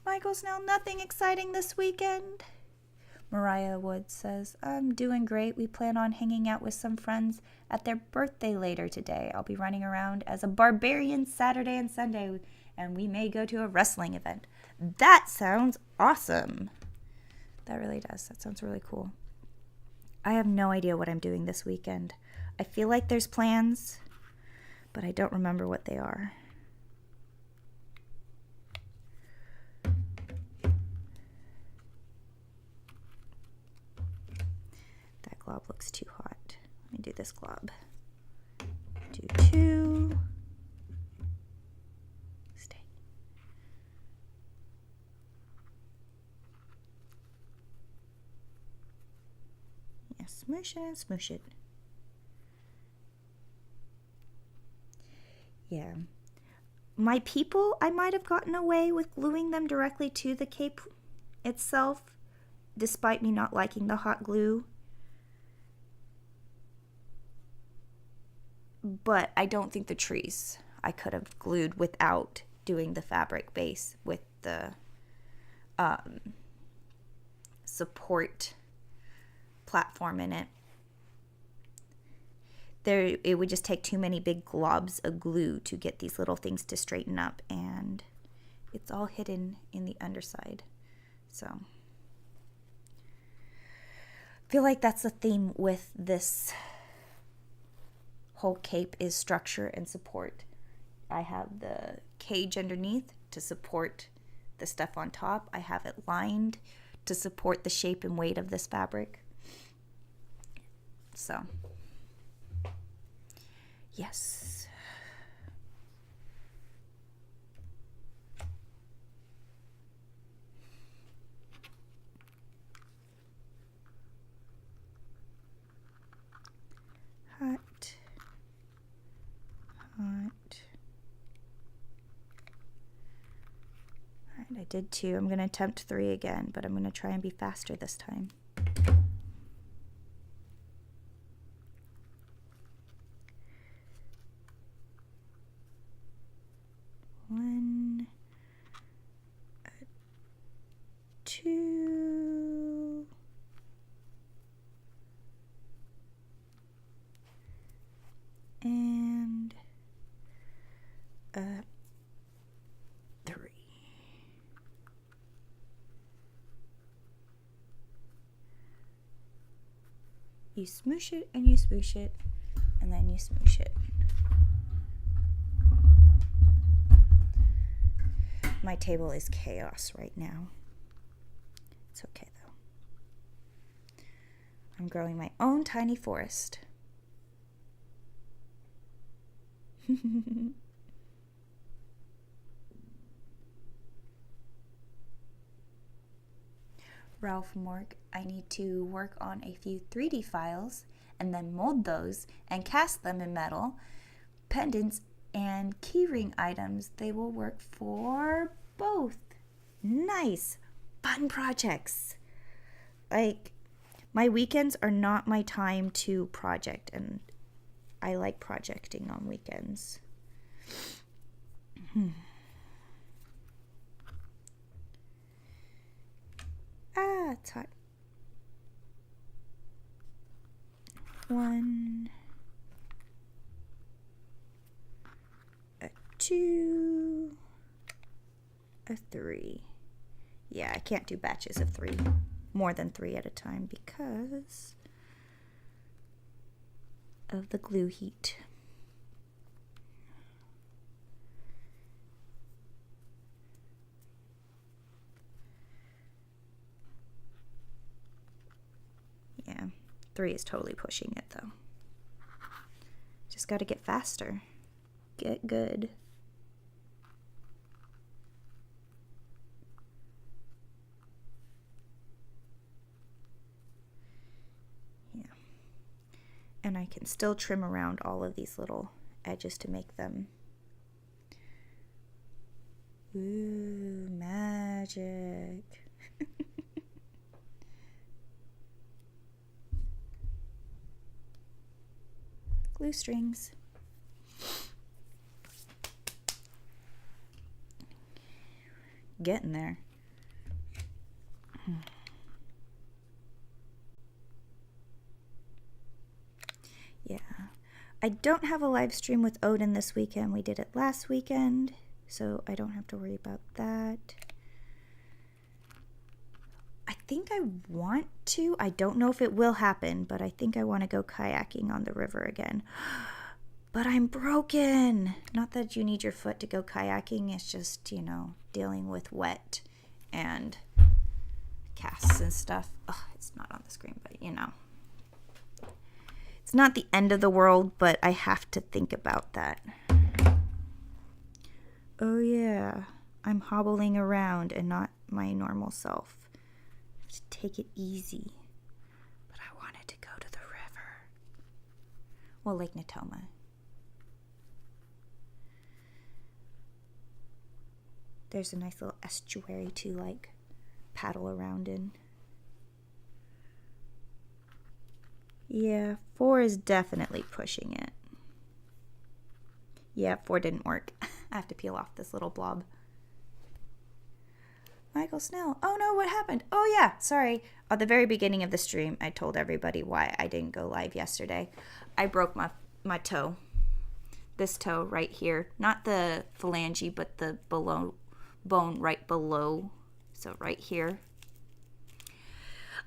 Michael Snell, nothing exciting this weekend. Mariah Woods says, I'm doing great. We plan on hanging out with some friends at their birthday later today. I'll be running around as a barbarian Saturday and Sunday, and we may go to a wrestling event. That sounds awesome. That really does. That sounds really cool. I have no idea what I'm doing this weekend. I feel like there's plans, but I don't remember what they are. That glob looks too hot. Let me do this glob. Do 2. Stay. Yeah, smoosh it, smoosh it. Yeah. My people, I might have gotten away with gluing them directly to the cape itself, despite me not liking the hot glue. But I don't think the trees I could have glued without doing the fabric base with the support platform in it. It would just take too many big globs of glue to get these little things to straighten up, and it's all hidden in the underside. So I feel like that's the theme with this whole cape is structure and support. I have the cage underneath to support the stuff on top. I have it lined to support the shape and weight of this fabric. So yes. Hot. Hot. Hot. I did 2. I'm going to attempt 3 again, but I'm going to try and be faster this time. One, 2, and 3. You smoosh it and you smoosh it, and then you smoosh it. My table is chaos right now. It's okay though. I'm growing my own tiny forest. Ralph Morg, I need to work on a few 3D files and then mold those and cast them in metal. Pendants and keyring items, they will work for both. Nice, fun projects. Like, my weekends are not my time to project, and I like projecting on weekends. It's hot. 1, 2, 3. Yeah, I can't do batches of 3, more than 3 at a time because of the glue heat. Yeah, 3 is totally pushing it though. Just got to get faster. Get good. Yeah. And I can still trim around all of these little edges to make them. Ooh, magic. Glue strings. Getting there. Yeah. I don't have a live stream with Odin this weekend. We did it last weekend, so I don't have to worry about that. I think I want to. I don't know if it will happen, but I think I want to go kayaking on the river again. But I'm broken. Not that you need your foot to go kayaking. It's just, you know, dealing with wet and casts and stuff. Oh, it's not on the screen, but you know. It's not the end of the world, but I have to think about that. Oh yeah, I'm hobbling around and not my normal self. I have to take it easy. But I wanted to go to the river. Well, Lake Natoma. There's a nice little estuary to like paddle around in. Yeah, 4 is definitely pushing it. Yeah, 4 didn't work. I have to peel off this little blob. Michael Snell. Oh no, what happened? Oh yeah, sorry. At the very beginning of the stream, I told everybody why I didn't go live yesterday. I broke my toe. This toe right here. Not the phalange, but the below bone right below. So right here.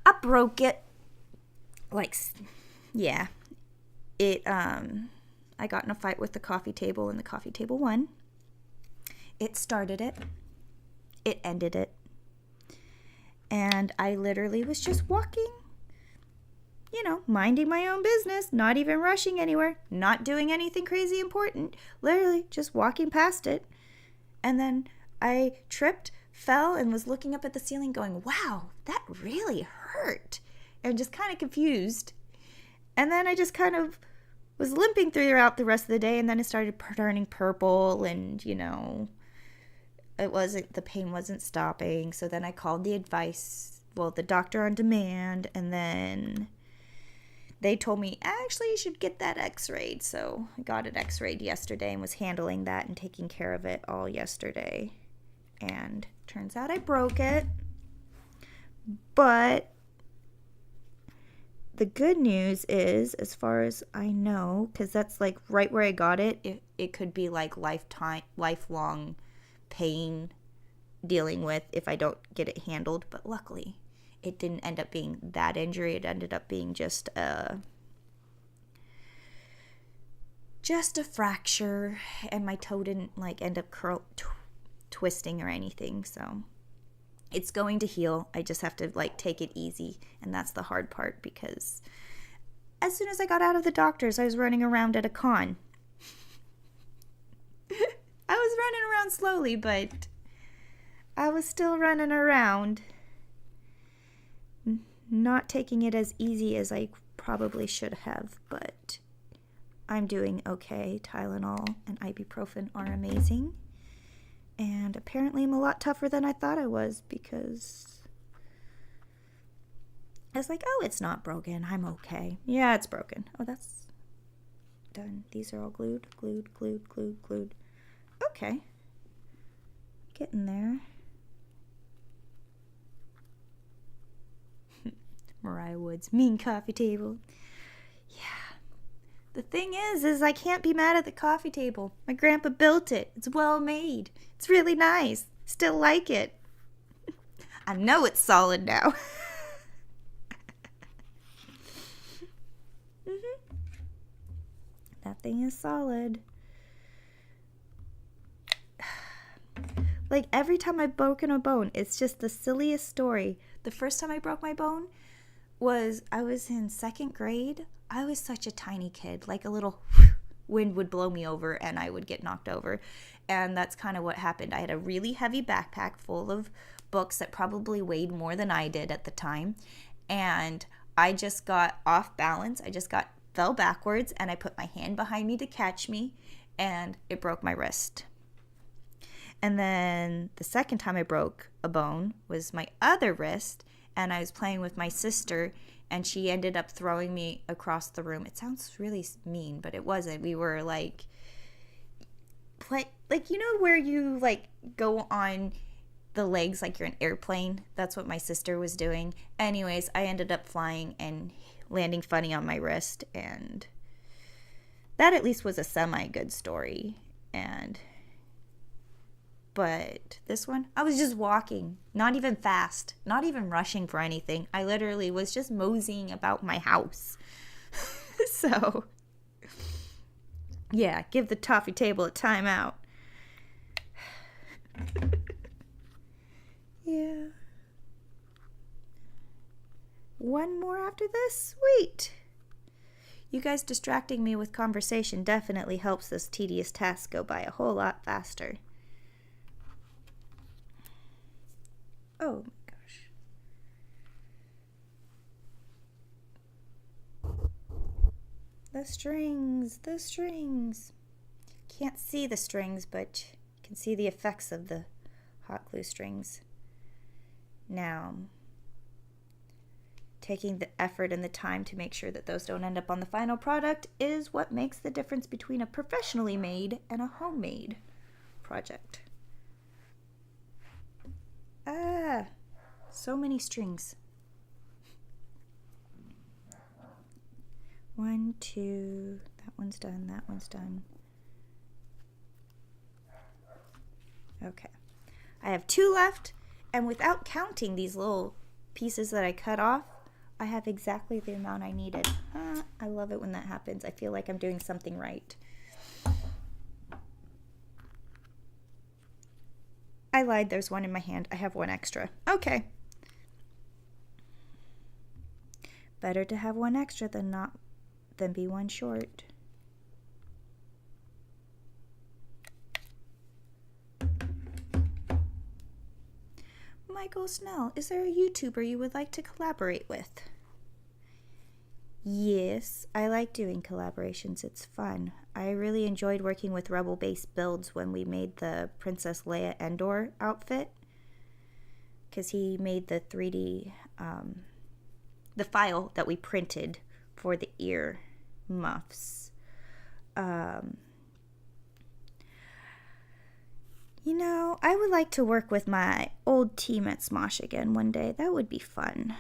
I broke it. Like, yeah. I got in a fight with the coffee table and the coffee table won. It started it. It ended it. And I literally was just walking, you know, minding my own business, not even rushing anywhere, not doing anything crazy important, literally just walking past it. And then I tripped, fell, and was looking up at the ceiling going, wow, that really hurt. And just kind of confused. And then I just kind of was limping throughout the rest of the day, and then it started turning purple, and, you know, the pain wasn't stopping. So then I called the doctor on demand, and then they told me, actually, you should get that x-rayed. So I got it x-rayed yesterday and was handling that and taking care of it all yesterday. And turns out I broke it. But the good news is, as far as I know, because that's like right where I got it, it could be like lifelong pain dealing with if I don't get it handled. But luckily, it didn't end up being that injury. It ended up being just a fracture, and my toe didn't like end up twisting or anything. So it's going to heal. I just have to like take it easy, and that's the hard part, because as soon as I got out of the doctor's, I was running around at a con. I was running around slowly, but I was still running around, not taking it as easy as I probably should have, but I'm doing okay. Tylenol and ibuprofen are amazing. And apparently I'm a lot tougher than I thought I was, because I was like, oh, it's not broken. I'm okay. Yeah, it's broken. Oh, that's done. These are all glued. Okay. Getting there. Mariah Wood's mean coffee table. Yeah. The thing is I can't be mad at the coffee table. My grandpa built it. It's well made. It's really nice. Still like it. I know it's solid now. That thing is solid. Like, every time I've broken a bone, it's just the silliest story. The first time I broke my bone I was in 2nd grade. I was such a tiny kid. Like, a little wind would blow me over and I would get knocked over. And that's kind of what happened. I had a really heavy backpack full of books that probably weighed more than I did at the time. And I just got off balance. Fell backwards, and I put my hand behind me to catch me, and it broke my wrist. And then the second time I broke a bone was my other wrist, and I was playing with my sister, and she ended up throwing me across the room. It sounds really mean, but it wasn't. We were like you know where you like go on the legs like you're an airplane? That's what my sister was doing. Anyways, I ended up flying and landing funny on my wrist, and that at least was a semi-good story. But this one, I was just walking, not even fast, not even rushing for anything. I literally was just moseying about my house. So, yeah, give the toffee table a timeout. Yeah. One more after this? Sweet. You guys distracting me with conversation definitely helps this tedious task go by a whole lot faster. Oh my gosh. The strings. Can't see the strings, but you can see the effects of the hot glue strings. Now, taking the effort and the time to make sure that those don't end up on the final product is what makes the difference between a professionally made and a homemade project. So many strings. 1, 2, that one's done. Okay. I have 2 left, and without counting these little pieces that I cut off, I have exactly the amount I needed. I love it when that happens. I feel like I'm doing something right. I lied, there's one in my hand. I have 1 extra. Okay. Better to have 1 extra than be 1 short. Michael Snell, is there a YouTuber you would like to collaborate with? Yes, I like doing collaborations. It's fun. I really enjoyed working with Rebel Base Builds when we made the Princess Leia Endor outfit, because he made the 3D, the file that we printed for the ear muffs. You know, I would like to work with my old team at Smosh again one day. That would be fun.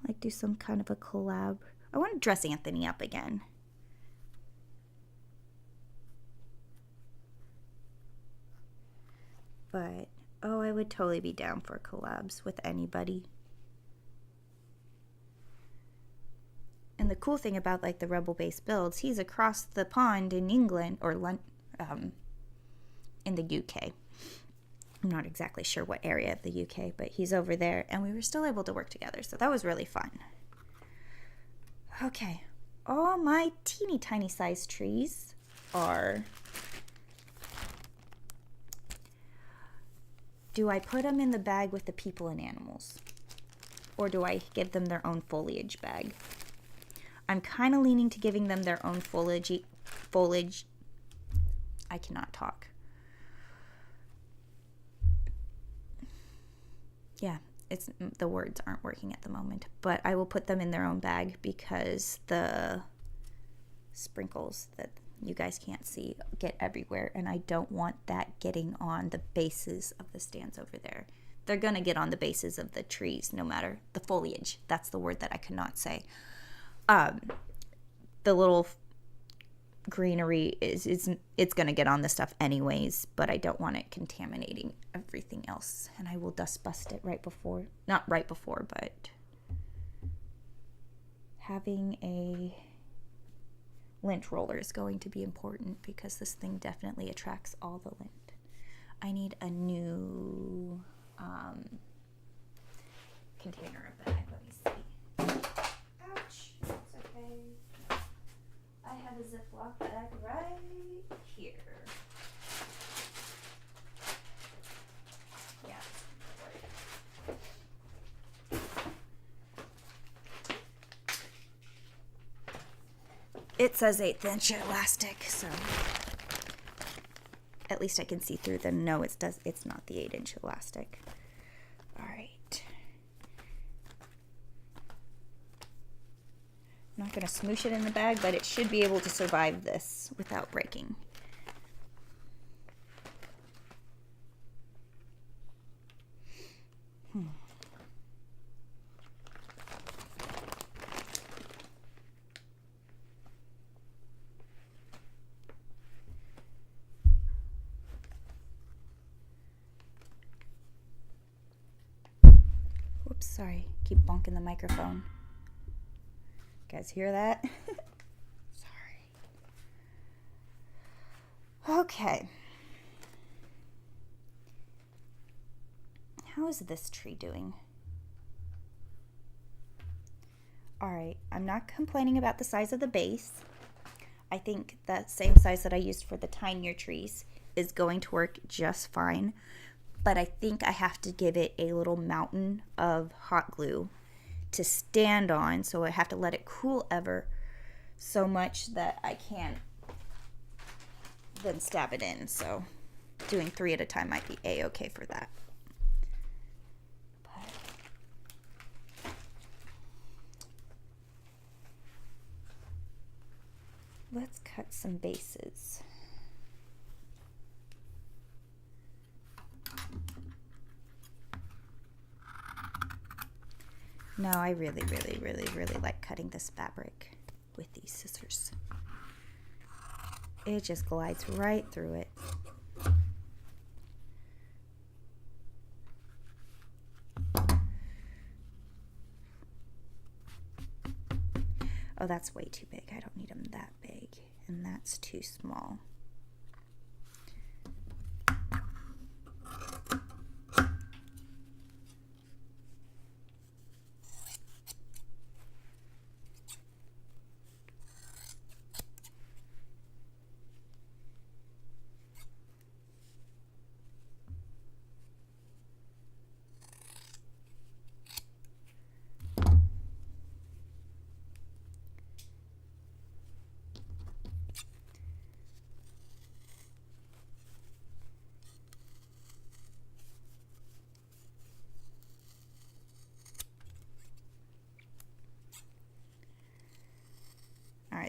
Like do some kind of a collab. I want to dress Anthony up again. But, oh, I would totally be down for collabs with anybody. And the cool thing about, like, the Rebel Base Builds, he's across the pond in England, or in the UK. I'm not exactly sure what area of the UK, but he's over there, and we were still able to work together, so that was really fun. Okay, all my teeny tiny size trees are... Do I put them in the bag with the people and animals? Or do I give them their own foliage bag? I'm kind of leaning to giving them their own foliage. I cannot talk. Yeah, the words aren't working at the moment. But I will put them in their own bag because the sprinkles that you guys can't see get everywhere, and I don't want that getting on the bases of the stands over there. They're gonna get on the bases of the trees, no matter the foliage. That's the word that I cannot say. The little greenery it's gonna get on the stuff anyways, but I don't want it contaminating everything else, and I will dust bust it not right before, but having a lint roller is going to be important because this thing definitely attracts all the lint. I need a new container of bag. Let me see. Ouch. It's okay. I have a Ziploc bag right here. Yeah. It says 1/8 inch elastic, so at least I can see through the no, it's not the 8 inch elastic. All right. I'm not going to smoosh it in the bag, but it should be able to survive this without breaking. Whoops, sorry. Keep bonking the microphone. You guys hear that? Sorry. Okay. How is this tree doing? Alright, I'm not complaining about the size of the base. I think that same size that I used for the tinier trees is going to work just fine. But I think I have to give it a little mountain of hot glue to stand on, so I have to let it cool ever so much that I can't then stab it in. So doing 3 at a time might be a-okay for that. But let's cut some bases. No, I really like cutting this fabric with these scissors. It just glides right through it. Oh, that's way too big. I don't need them that big. And that's too small.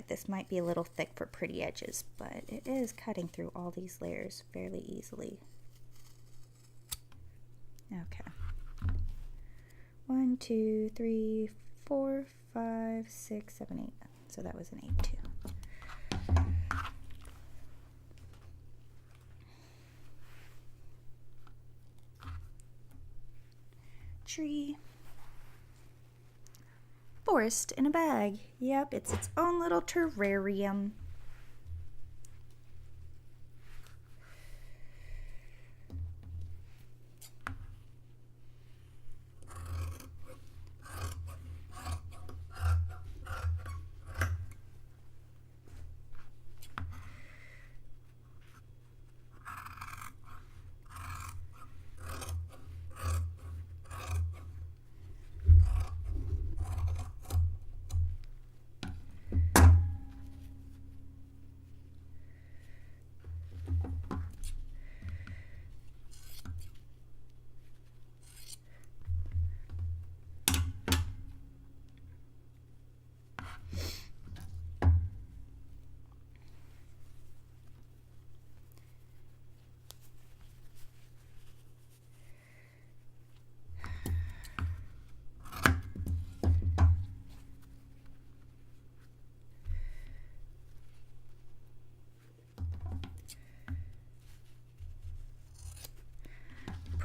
right, this might be a little thick for pretty edges, but it is cutting through all these layers fairly easily. Okay. 1, 2, 3, 4, 5, 6, 7, 8. So that was an 8 too. Tree. Forest in a bag. Yep, it's its own little terrarium.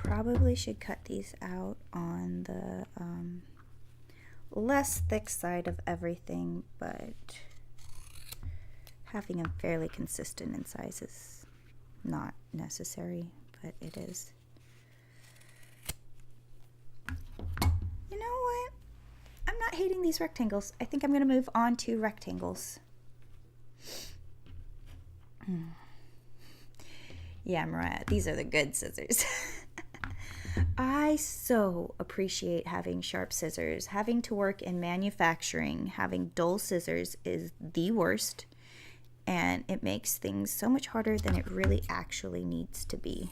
Probably should cut these out on the less thick side of everything, but having them fairly consistent in size is not necessary, but it is. You know what? I'm not hating these rectangles. I think I'm going to move on to rectangles. Yeah, Mariah, these are the good scissors. I so appreciate having sharp scissors. Having to work in manufacturing, having dull scissors is the worst, and it makes things so much harder than it really actually needs to be.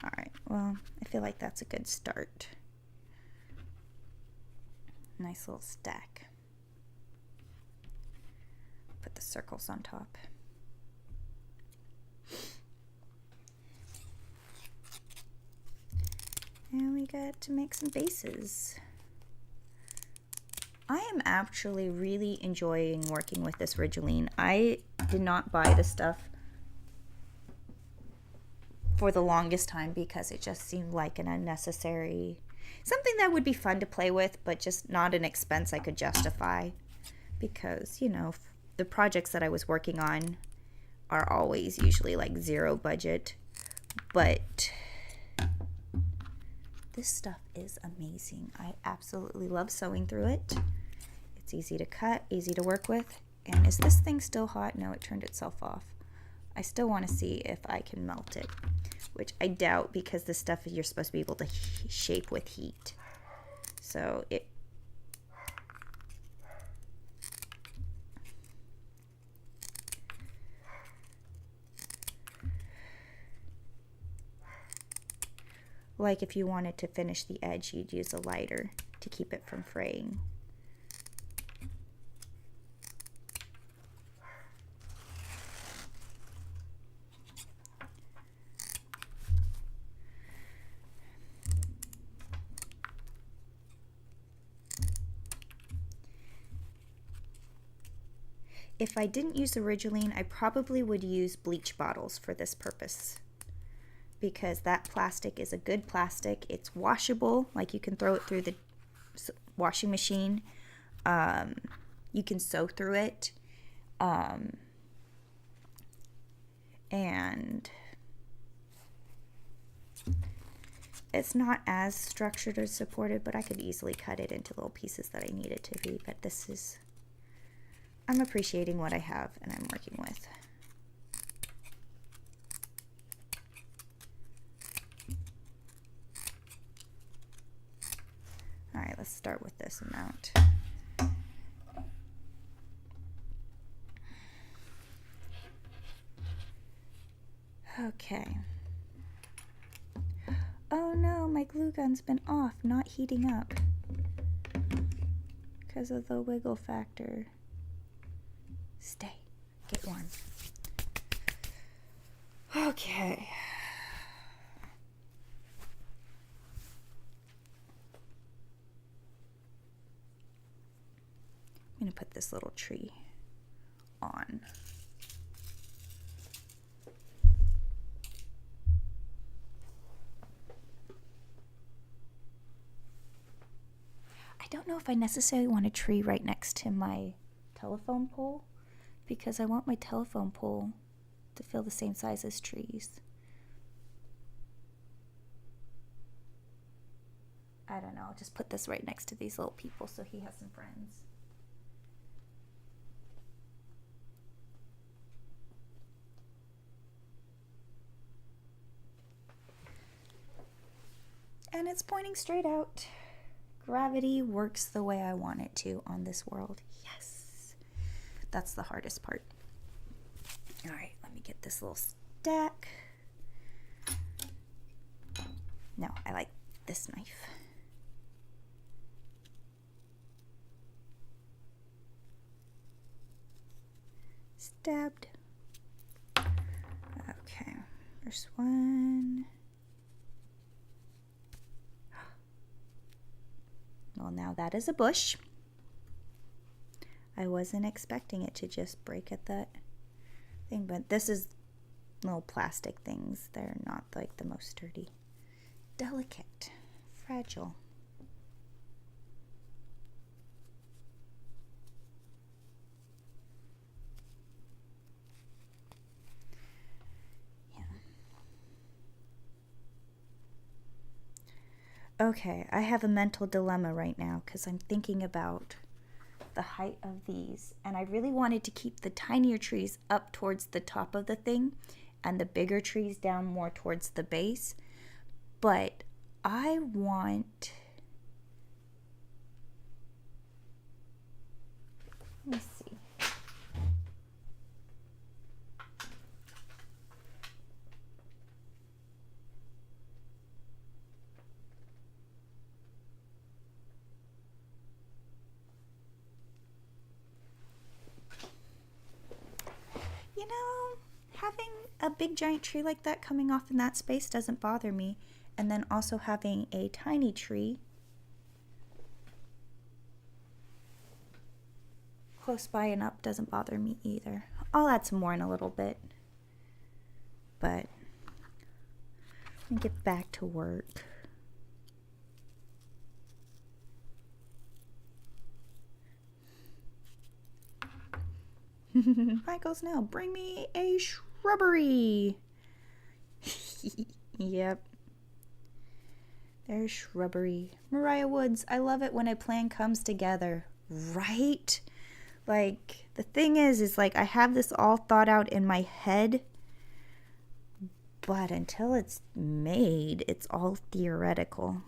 All right, well, I feel like that's a good start. Nice little stack. Put the circles on top. And we got to make some bases. I am actually really enjoying working with this Ridgeline. I did not buy the stuff for the longest time because it just seemed like an unnecessary, something that would be fun to play with, but just not an expense I could justify, because, you know, the projects that I was working on are always usually like zero budget, but this stuff is amazing. I absolutely love sewing through it. It's easy to cut, easy to work with. And is this thing still hot? No, it turned itself off. I still want to see if I can melt it, which I doubt, because this stuff you're supposed to be able to shape with heat. So it like if you wanted to finish the edge, you'd use a lighter to keep it from fraying. If I didn't use the Ridgeline, I probably would use bleach bottles for this purpose, because that plastic is a good plastic. It's washable, like you can throw it through the washing machine. You can sew through it. And it's not as structured or supported, but I could easily cut it into little pieces that I need it to be. But this is, I'm appreciating what I have and I'm working with. All right, let's start with this amount. Okay. Oh no, my glue gun's been off, not heating up. Because of the wiggle factor. Stay. Get warm. Okay. I'm going to put this little tree on. I don't know if I necessarily want a tree right next to my telephone pole, because I want my telephone pole to feel the same size as trees. I don't know, I'll just put this right next to these little people so he has some friends. And it's pointing straight out. Gravity works the way I want it to on this world. Yes. That's the hardest part. All right, let me get this little stack. No, I like this knife. Stabbed. Okay, first one. Well, now that is a bush. I wasn't expecting it to just break at that thing, but this is little plastic things. They're not like the most sturdy. Delicate, fragile. Okay, I have a mental dilemma right now because I'm thinking about the height of these, and I really wanted to keep the tinier trees up towards the top of the thing and the bigger trees down more towards the base, but I want, let me see. You know, having a big giant tree like that coming off in that space doesn't bother me. And then also having a tiny tree close by and up doesn't bother me either. I'll add some more in a little bit. But let me get back to work. Michael's now, bring me a shrubbery. Yep. There's shrubbery. Mariah Woods, I love it when a plan comes together, right? Like, the thing is like I have this all thought out in my head, but until it's made, it's all theoretical.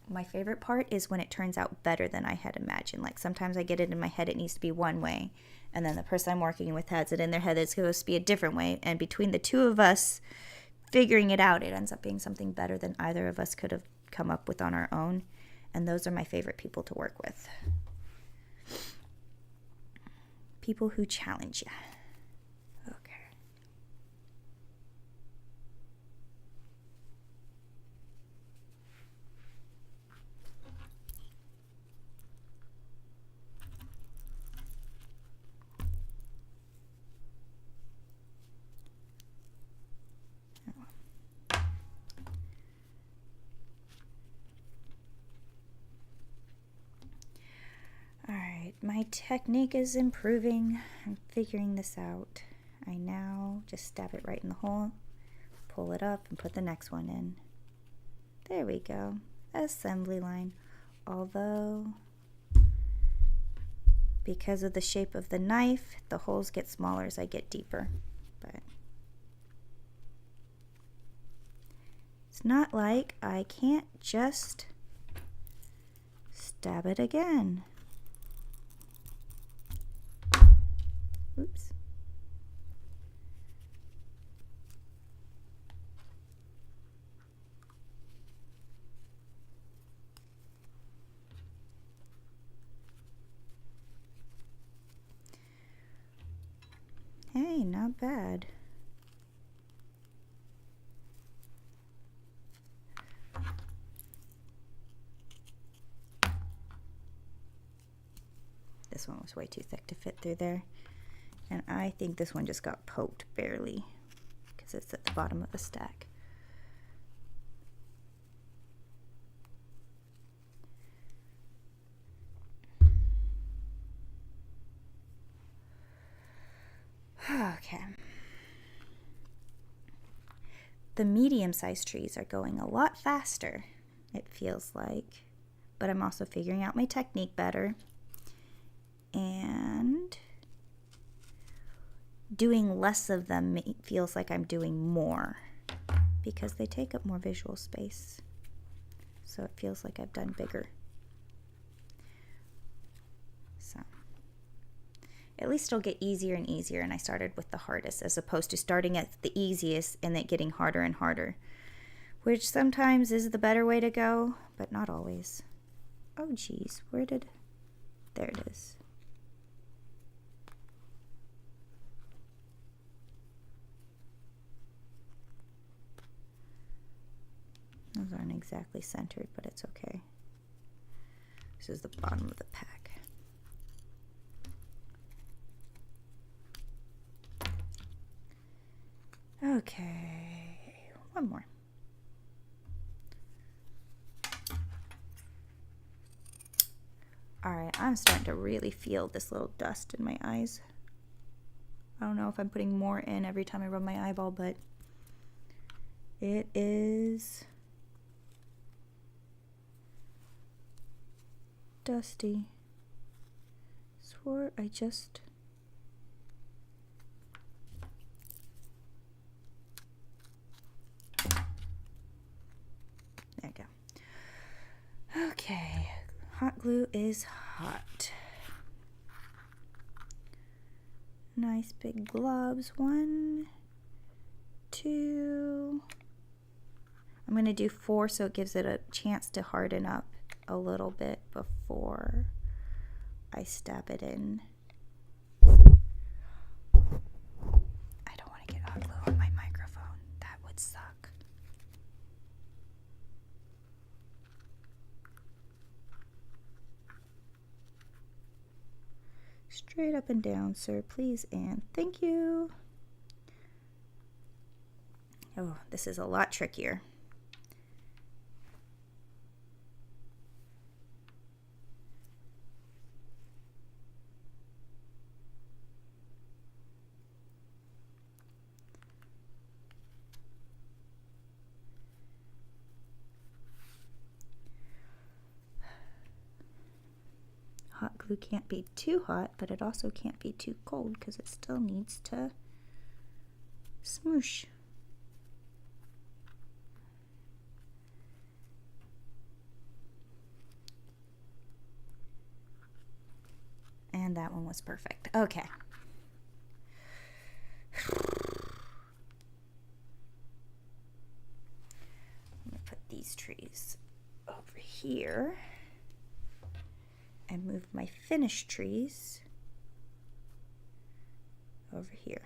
My favorite part is when it turns out better than I had imagined. Like sometimes I get it in my head it needs to be one way, and then the person I'm working with has it in their head that it's supposed to be a different way, and between the two of us figuring it out, it ends up being something better than either of us could have come up with on our own. And those are my favorite people to work with. People who challenge you. Okay. Alright, my technique is improving. I'm figuring this out. I now just stab it right in the hole, pull it up, and put the next one in. There we go. Assembly line. Although, because of the shape of the knife, the holes get smaller as I get deeper. But it's not like I can't just stab it again. Oops. Okay, not bad. This one was way too thick to fit through there. And I think this one just got poked barely because it's at the bottom of the stack. Okay. The medium-sized trees are going a lot faster, it feels like. But I'm also figuring out my technique better. And doing less of them feels like I'm doing more because they take up more visual space. So it feels like I've done bigger. So at least it'll get easier and easier, and I started with the hardest as opposed to starting at the easiest and then getting harder and harder, which sometimes is the better way to go, but not always. Oh geez, there it is. Those aren't exactly centered, but it's okay. This is the bottom of the pack. Okay, one more. All right, I'm starting to really feel this little dust in my eyes. I don't know if I'm putting more in every time I rub my eyeball, but it is dusty. Swore I just... There we go. Okay, hot glue is hot. Nice big globs. 1, 2. I'm going to do 4 so it gives it a chance to harden up a little bit before I stab it in. I don't want to get hot glue on my microphone. That would suck. Straight up and down, sir, please, and thank you. Oh, this is a lot trickier. Hot glue can't be too hot, but it also can't be too cold because it still needs to smoosh. And that one was perfect. Okay. I'm going to put these trees over here and move my finished trees over here.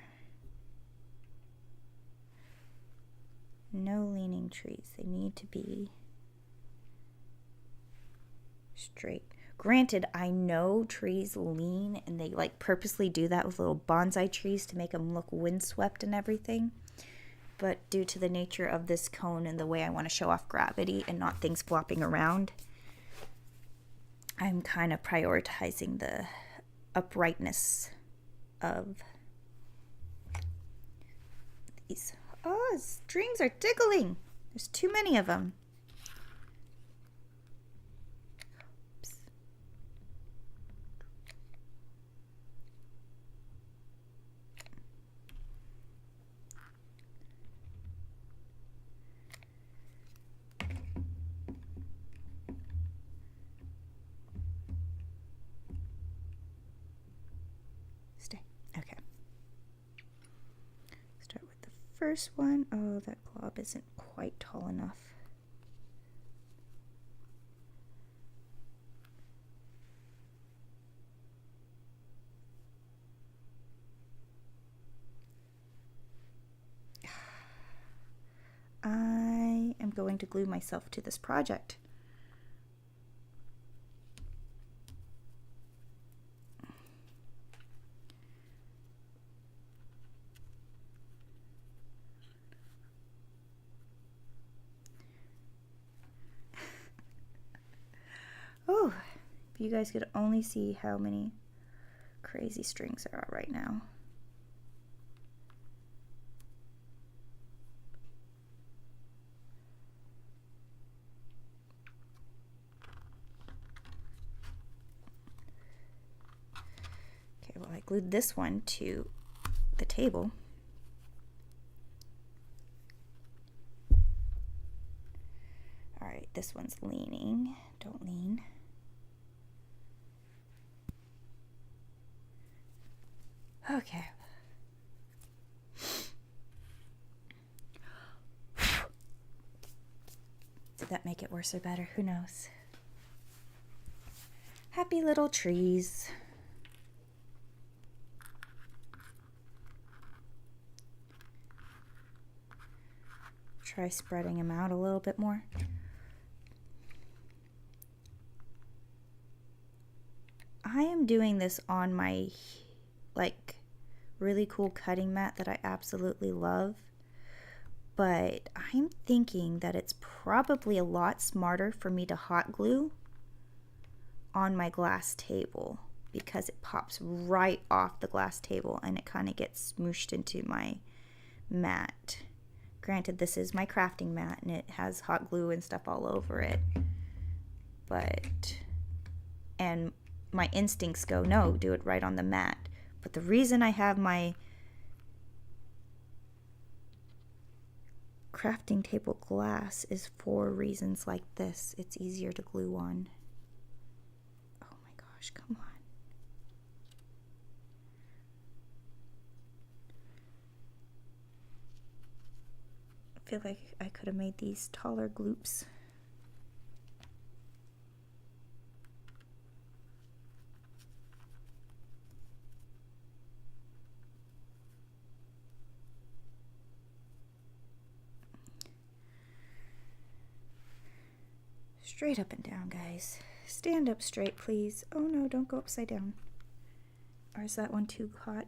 No leaning trees. They need to be straight. Granted, I know trees lean and they like purposely do that with little bonsai trees to make them look windswept and everything. But due to the nature of this cone and the way I want to show off gravity and not things flopping around, I'm kind of prioritizing the uprightness of these. Oh, strings are tickling. There's too many of them. Oops. Stay. Okay. Start with the first one. Oh, that glob isn't quite tall enough. to glue myself to this project. Oh, if you guys could only see how many crazy strings there are right now. Okay, well, I glued this one to the table. All right, this one's leaning. Don't lean. Okay. Did that make it worse or better? Who knows? Happy little trees. Try spreading them out a little bit more. I am doing this on my like really cool cutting mat that I absolutely love, but I'm thinking that it's probably a lot smarter for me to hot glue on my glass table because it pops right off the glass table and it kind of gets smooshed into my mat. Granted, this is my crafting mat and it has hot glue and stuff all over it, and my instincts go, no, do it right on the mat. But the reason I have my crafting table glass is for reasons like this. It's easier to glue on. Oh my gosh, come on. I feel like I could have made these taller gloops. Straight up and down, guys. Stand up straight, please. Oh no, don't go upside down. Or is that one too hot?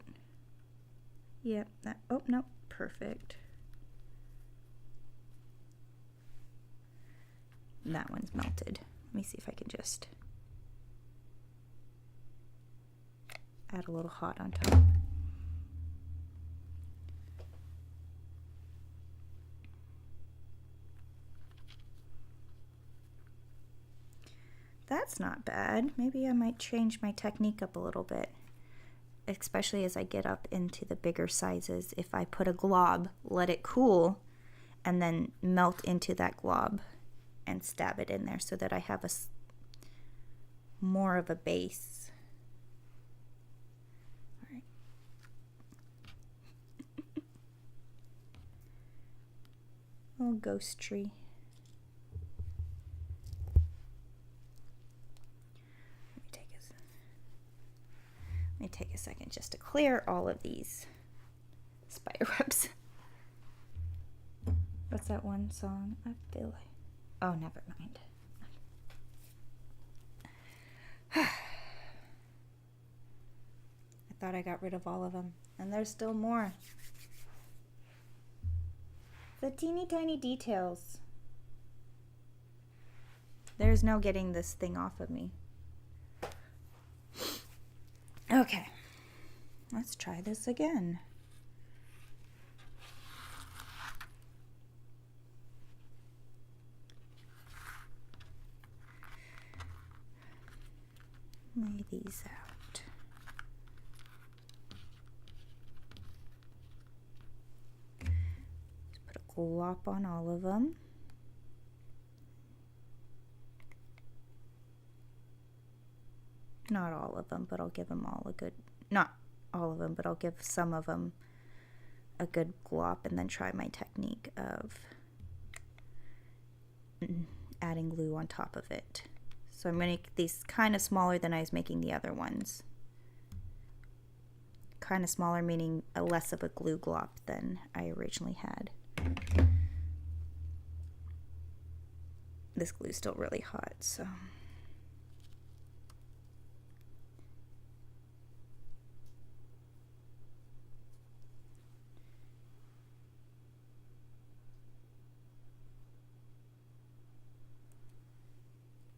Yep, that, oh no, perfect. And that one's melted. Let me see if I can just add a little hot on top. That's not bad. Maybe I might change my technique up a little bit, especially as I get up into the bigger sizes. If I put a glob, let it cool, and then melt into that glob and stab it in there so that I have more of a base. All right. Little ghost tree. Let me take a second just to clear all of these spider webs. What's that one song? I feel like... Oh, never mind. I thought I got rid of all of them. And there's still more. The teeny tiny details. There's no getting this thing off of me. Okay, let's try this again. Lay these out. Just put a glop on all of them. Not all of them, but I'll give them all a good, not all of them, but I'll give some of them a good glop and then try my technique of adding glue on top of it. So I'm going to make these kind of smaller than I was making the other ones. Kind of smaller meaning a less of a glue glop than I originally had. this glue's still really hot, so.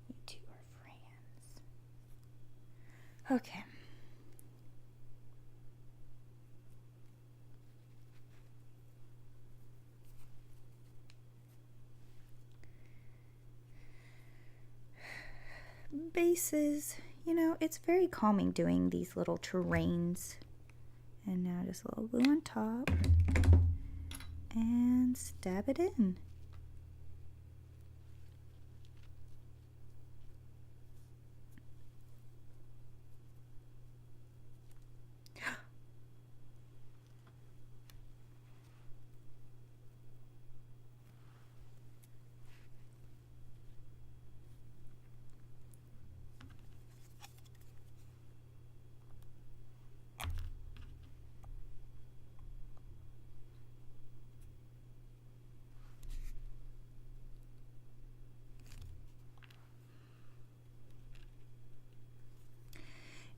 You two are friends. Okay. Bases, you know, it's very calming doing these little terrains. And now just a little glue on top and stab it in.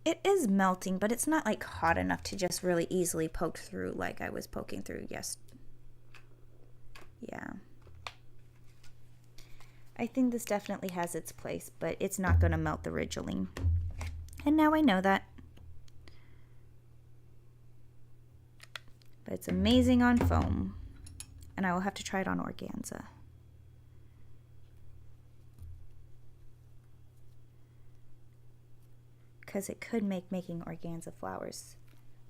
It is melting, but it's not like hot enough to just really easily poke through like I was poking through. Yes. Yeah. I think this definitely has its place, but it's not going to melt the Ridgeline. And now I know that. But it's amazing on foam. And I will have to try it on organza. Because it could make making organza flowers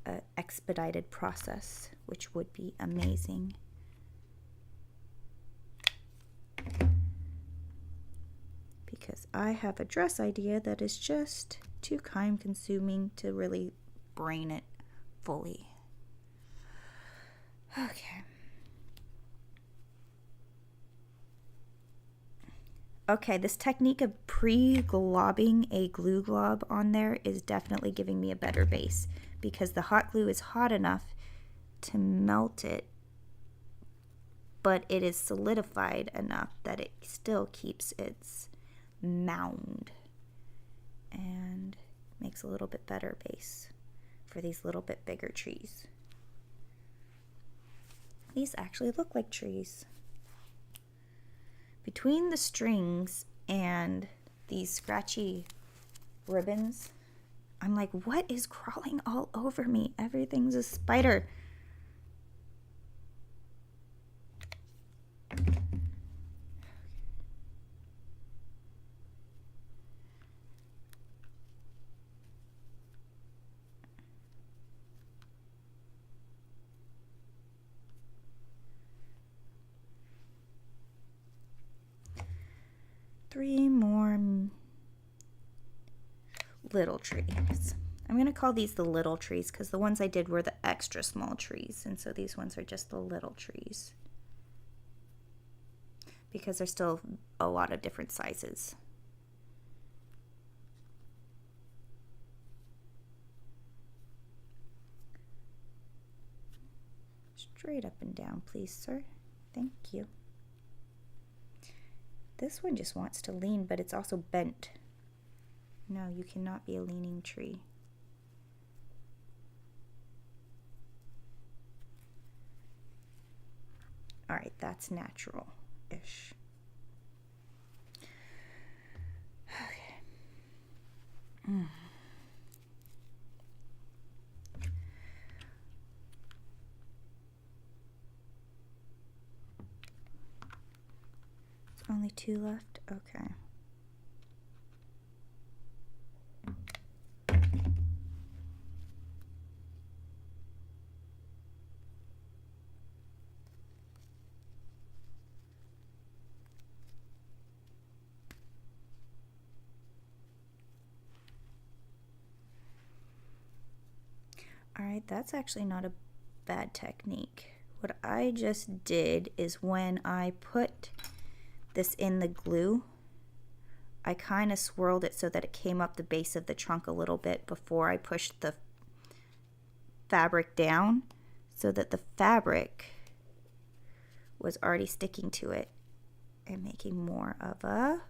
an expedited process, which would be amazing. Because I have a dress idea that is just too time consuming to really brain it fully. Okay. Okay, this technique of pre-globbing a glue glob on there is definitely giving me a better base because the hot glue is hot enough to melt it, but it is solidified enough that it still keeps its mound and makes a little bit better base for these little bit bigger trees. These actually look like trees. Between the strings and these scratchy ribbons, I'm like, what is crawling all over me? Everything's a spider. Three more little trees. I'm going to call these the little trees because the ones I did were the extra small trees, and so these ones are just the little trees because there's still a lot of different sizes. Straight up and down, please, sir. Thank you. This one just wants to lean, but it's also bent. No, you cannot be a leaning tree. All right, that's natural-ish. Okay. Only two left? Okay. All right, that's actually not a bad technique. What I just did is when I put this in the glue, I kind of swirled it so that it came up the base of the trunk a little bit before I pushed the fabric down so that the fabric was already sticking to it am making more of a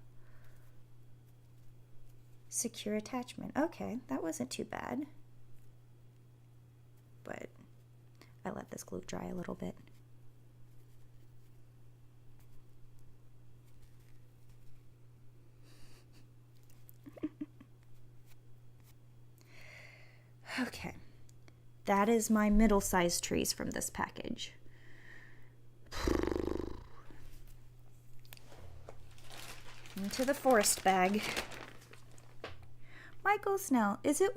secure attachment. Okay, that wasn't too bad. But I let this glue dry a little bit. Okay, that is my middle-sized trees from this package. Into the forest bag. Michael Snell, is it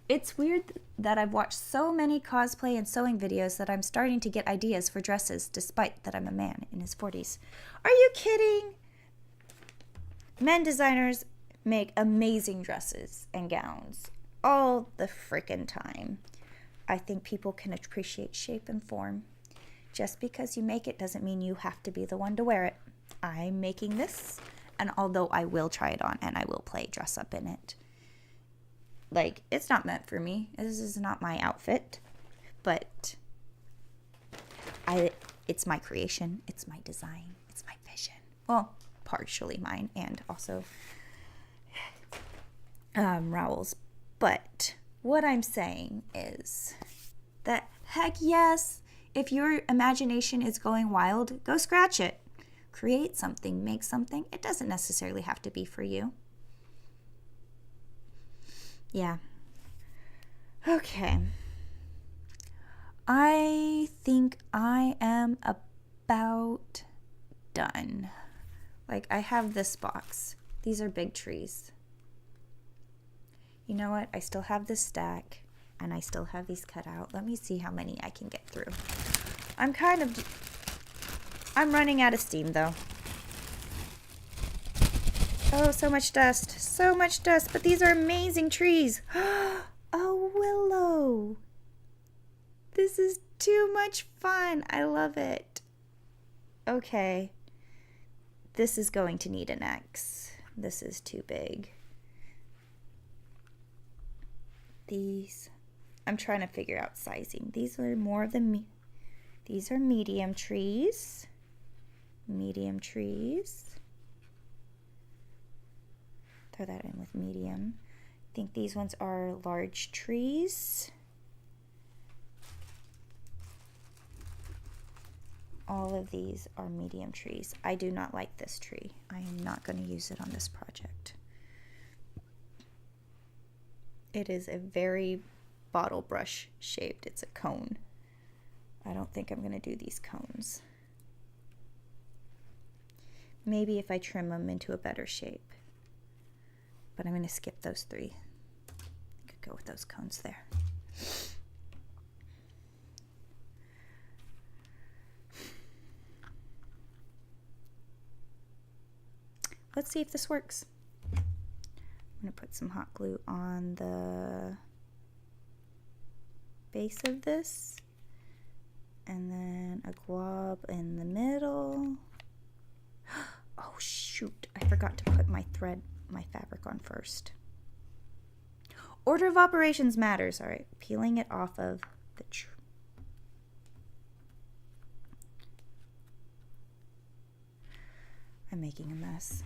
it's weird that I've watched so many cosplay and sewing videos that I'm starting to get ideas for dresses despite that I'm a man in his 40s. Are you kidding? Men designers make amazing dresses and gowns all the frickin' time. I think people can appreciate shape and form. Just because you make it doesn't mean you have to be the one to wear it. I'm making this, and although I will try it on and I will play dress up in it, like, it's not meant for me. This is not my outfit, but it's my creation, it's my design, it's my vision. Well, partially mine and also Raoul's. But what I'm saying is that, heck yes, if your imagination is going wild, go scratch it. Create something, make something. It doesn't necessarily have to be for you. Yeah. Okay. I think I am about done. Like, I have this box. These are big trees. You know what? I still have this stack, and I still have these cut out. Let me see how many I can get through. I'm running out of steam, though. Oh, so much dust. So much dust, but these are amazing trees. Oh, willow. This is too much fun. I love it. Okay. This is going to need an X. This is too big. These, I'm trying to figure out sizing. These are more of the, these are medium trees. Medium trees. Throw that in with medium. I think these ones are large trees. All of these are medium trees. I do not like this tree. I am not going to use it on this project. It is a very bottle brush shaped. It's a cone. I don't think I'm going to do these cones. Maybe if I trim them into a better shape. But I'm going to skip those three. I could go with those cones there. Let's see if this works. I'm going to put some hot glue on the base of this, and then a glob in the middle. Oh shoot, I forgot to put my fabric on first. Order of operations matters. All right, peeling it off of the I'm making a mess.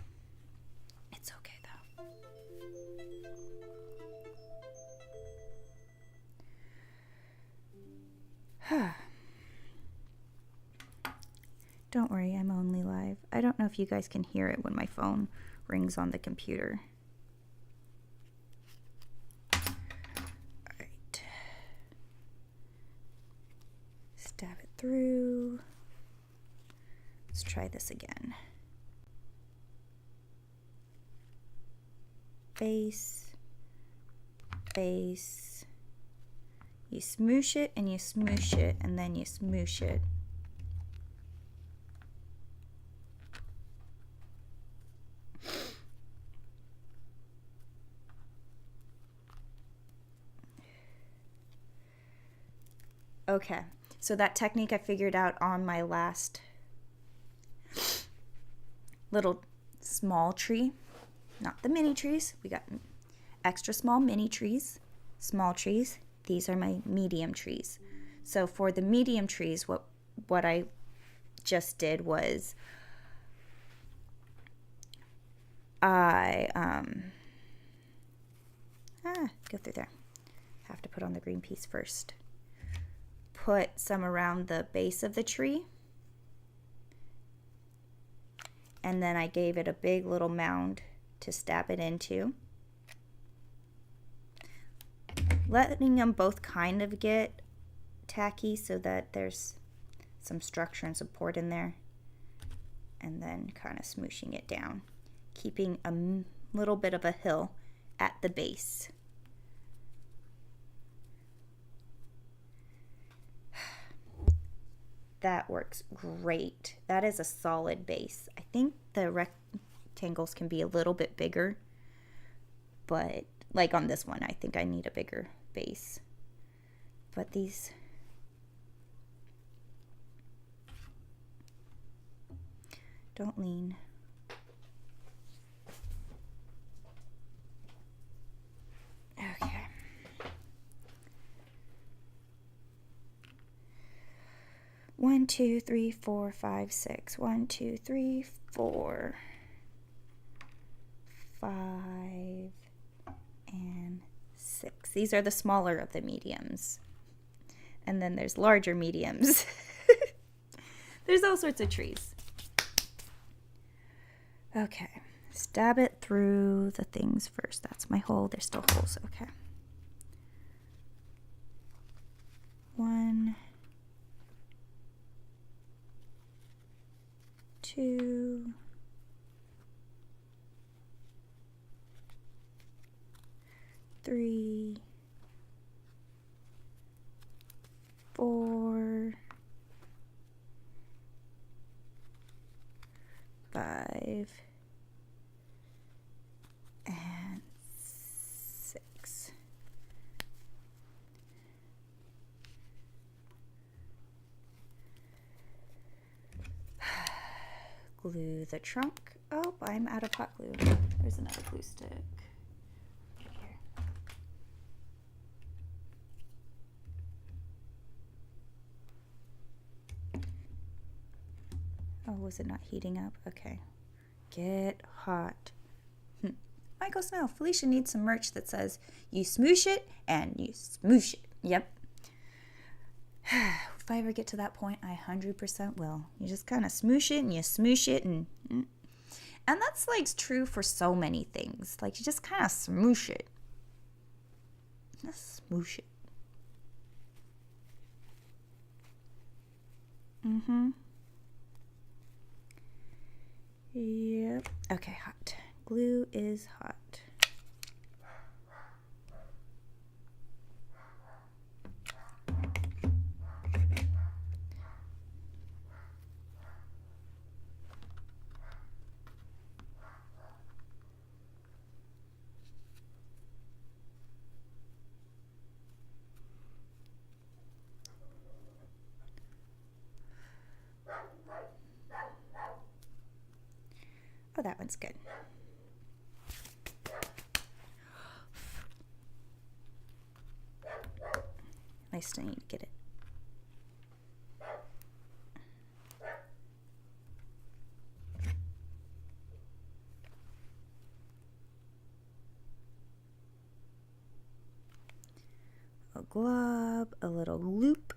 It's okay though. Don't worry, I'm only live. I don't know if you guys can hear it when my phone rings on the computer. Alright. Stab it through. Let's try this again. Base. Base. You smoosh it and you smoosh it and then you smoosh it. Okay, so that technique I figured out on my last little small tree, not the mini trees. We got extra small mini trees, small trees. These are my medium trees. So for the medium trees, what I just did was I go through there. Have to put on the green piece first. Put some around the base of the tree. And then I gave it a big little mound to stab it into. Letting them both kind of get tacky so that there's some structure and support in there. And then kind of smooshing it down, keeping a little bit of a hill at the base. That works great. That is a solid base. I think the rectangles can be a little bit bigger, but like on this one, I think I need a bigger base. But these, don't lean. Okay. 1, 2, 3, 4, 5, 6. 1, 2, 3, 4, 5, and 6. These are the smaller of the mediums. And then there's larger mediums. There's all sorts of trees. Okay, stab it through the things first. That's my hole. There's still holes. Okay. 1, 2, 3, 4, 5, and 6. Glue the trunk. Oh, I'm out of hot glue. There's another glue stick. Right here. Oh, was it not heating up? Okay. Get hot. Michael Snow, Felicia needs some merch that says, you smoosh it and you smoosh it. Yep. If I ever get to that point, I 100% will. You just kind of smoosh it and you smoosh it and that's like true for so many things. Like you just kind of smoosh it. Just smoosh it. Yep. Okay, hot. Glue is hot. Oh, that one's good. I still need to get it. A glob, a little loop.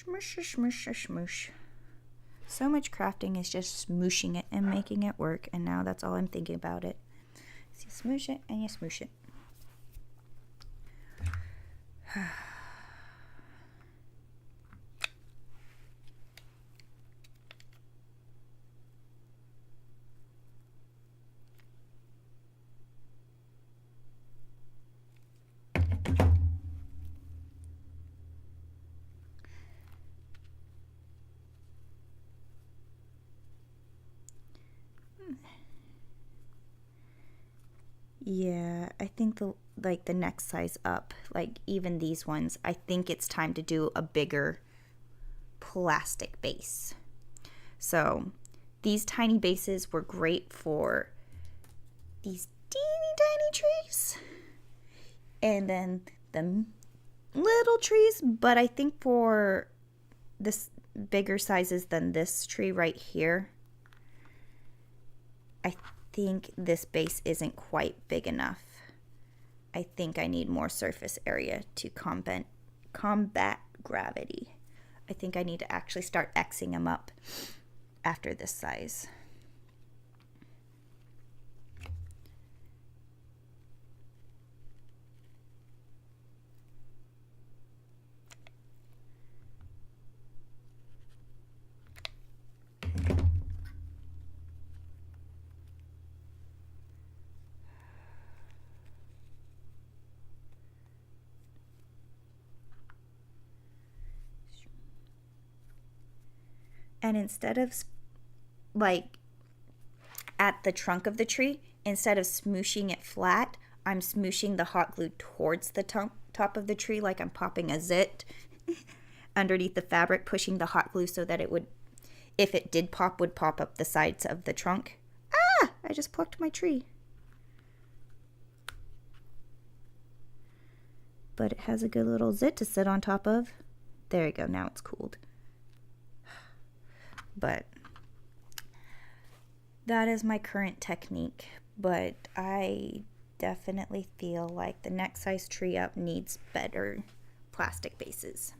Smoosh, smoosh, smoosh. So much crafting is just smooshing it and making it work, and now that's all I'm thinking about it. So you smoosh it and you smoosh it. Yeah, I think the next size up, like even these ones, I think it's time to do a bigger plastic base. So these tiny bases were great for these teeny tiny trees and then the little trees, but I think for this bigger sizes than this tree right here, I think this base isn't quite big enough. I think I need more surface area to combat gravity. I think I need to actually start Xing them up after this size. And instead of like at the trunk of the tree, instead of smooshing it flat, I'm smooshing the hot glue towards the top of the tree, like I'm popping a zit underneath the fabric, pushing the hot glue so that it would, if it did pop, would pop up the sides of the trunk. Ah, I just plucked my tree. But it has a good little zit to sit on top of. There you go, now it's cooled. But that is my current technique, but I definitely feel like the next size tree up needs better plastic bases.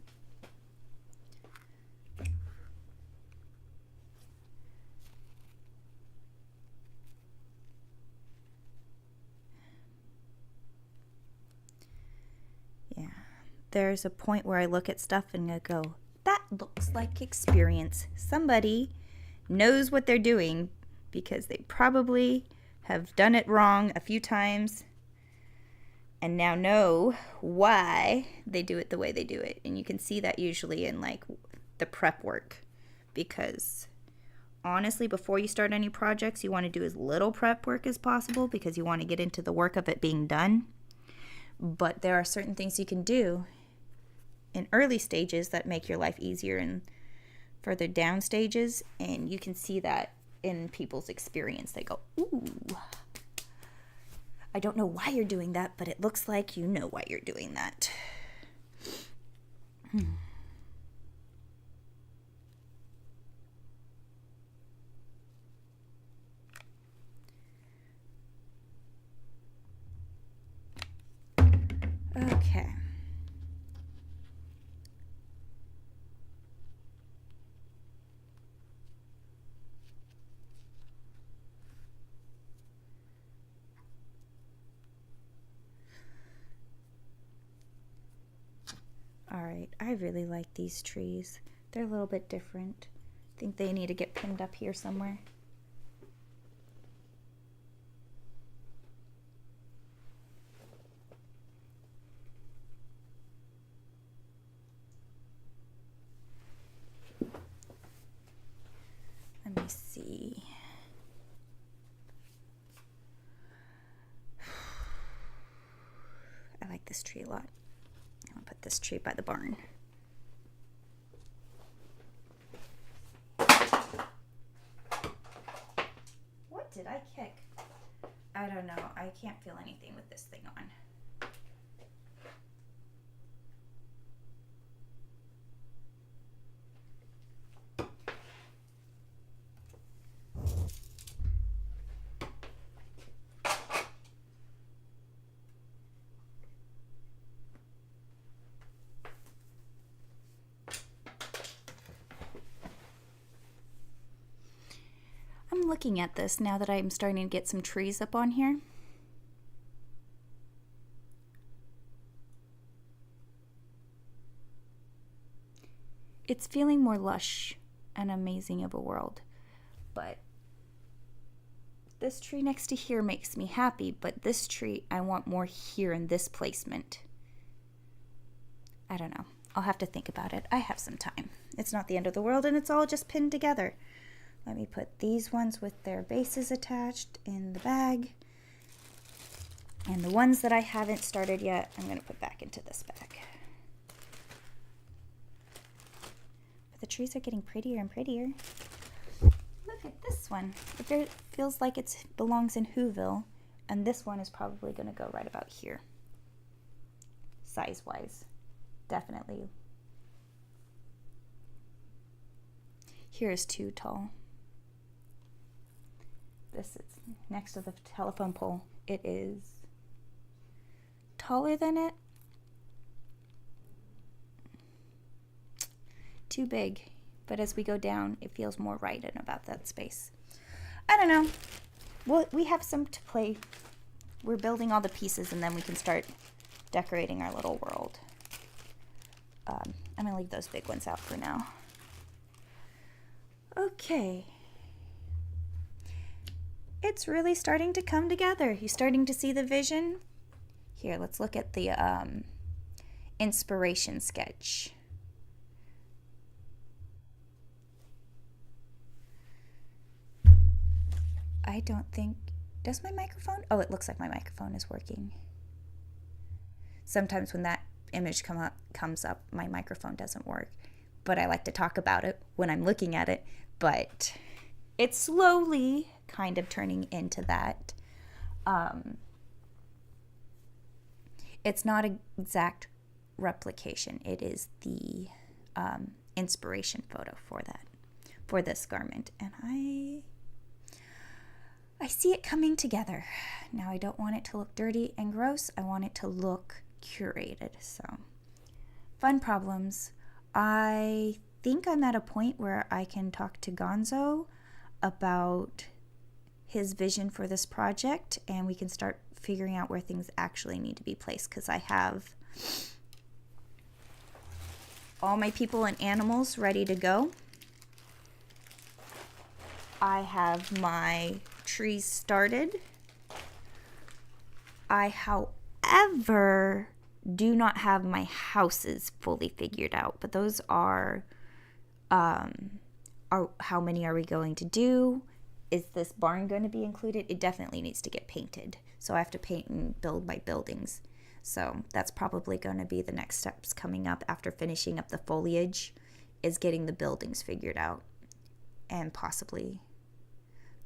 Yeah, there's a point where I look at stuff and I go, that looks like experience. Somebody knows what they're doing because they probably have done it wrong a few times and now know why they do it the way they do it. And you can see that usually in like the prep work, because honestly, before you start any projects, you want to do as little prep work as possible because you want to get into the work of it being done. But there are certain things you can do in early stages that make your life easier in further down stages, and you can see that in people's experience. They go, ooh, I don't know why you're doing that, but it looks like you know why you're doing that. Okay. All right, I really like these trees. They're a little bit different. I think they need to get pinned up here somewhere. Let me see. I like this tree a lot. I'll put this tree by the barn. What did I kick? I don't know. I can't feel anything with this thing on. I'm looking at this now that I'm starting to get some trees up on here. It's feeling more lush and amazing of a world, but this tree next to here makes me happy, but this tree, I want more here in this placement. I don't know. I'll have to think about it. I have some time. It's not the end of the world, and it's all just pinned together. Let me put these ones with their bases attached in the bag. And the ones that I haven't started yet, I'm going to put back into this bag. the trees are getting prettier and prettier. Look at this one. It feels like it belongs in Whoville, and this one is probably going to go right about here. Size-wise, definitely. Here is too tall. This is next to the telephone pole. It is taller than it. Too big. But as we go down, it feels more right in about that space. I don't know. Well, we have some to play. We're building all the pieces, and then we can start decorating our little world. I'm going to leave those big ones out for now. Okay. It's really starting to come together. You're starting to see the vision? Here, let's look at the inspiration sketch. I don't think... Does my microphone? Oh, it looks like my microphone is working. Sometimes when that image comes up, my microphone doesn't work. But I like to talk about it when I'm looking at it. But it's slowly kind of turning into that. It's not an exact replication. It is the inspiration photo for this garment. And I see it coming together. Now I don't want it to look dirty and gross. I want it to look curated. So, fun problems. I think I'm at a point where I can talk to Gonzo about his vision for this project, and we can start figuring out where things actually need to be placed, because I have all my people and animals ready to go. I have my trees started. I, however, do not have my houses fully figured out, but those are how many are we going to do? Is this barn going to be included? It definitely needs to get painted, so I have to paint and build my buildings. So that's probably going to be the next steps coming up after finishing up the foliage, is getting the buildings figured out, and possibly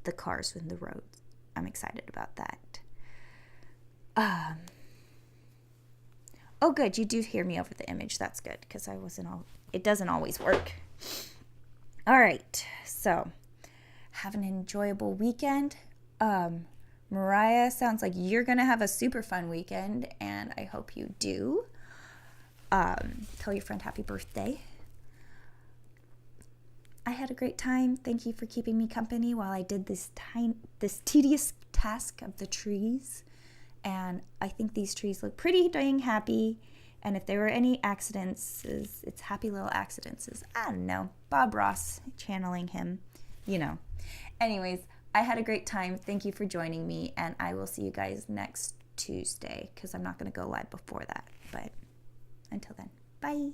the cars and the roads. I'm excited about that. Oh, good. You do hear me over the image. That's good, because it doesn't always work. All right. So have an enjoyable weekend. Mariah, sounds like you're going to have a super fun weekend, and I hope you do. Tell your friend happy birthday. I had a great time. Thank you for keeping me company while I did this tedious task of the trees. And I think these trees look pretty dang happy. And if there were any accidents, it's happy little accidents. I don't know. Bob Ross, channeling him, Anyways, I had a great time. Thank you for joining me. And I will see you guys next Tuesday, because I'm not going to go live before that. But until then, bye.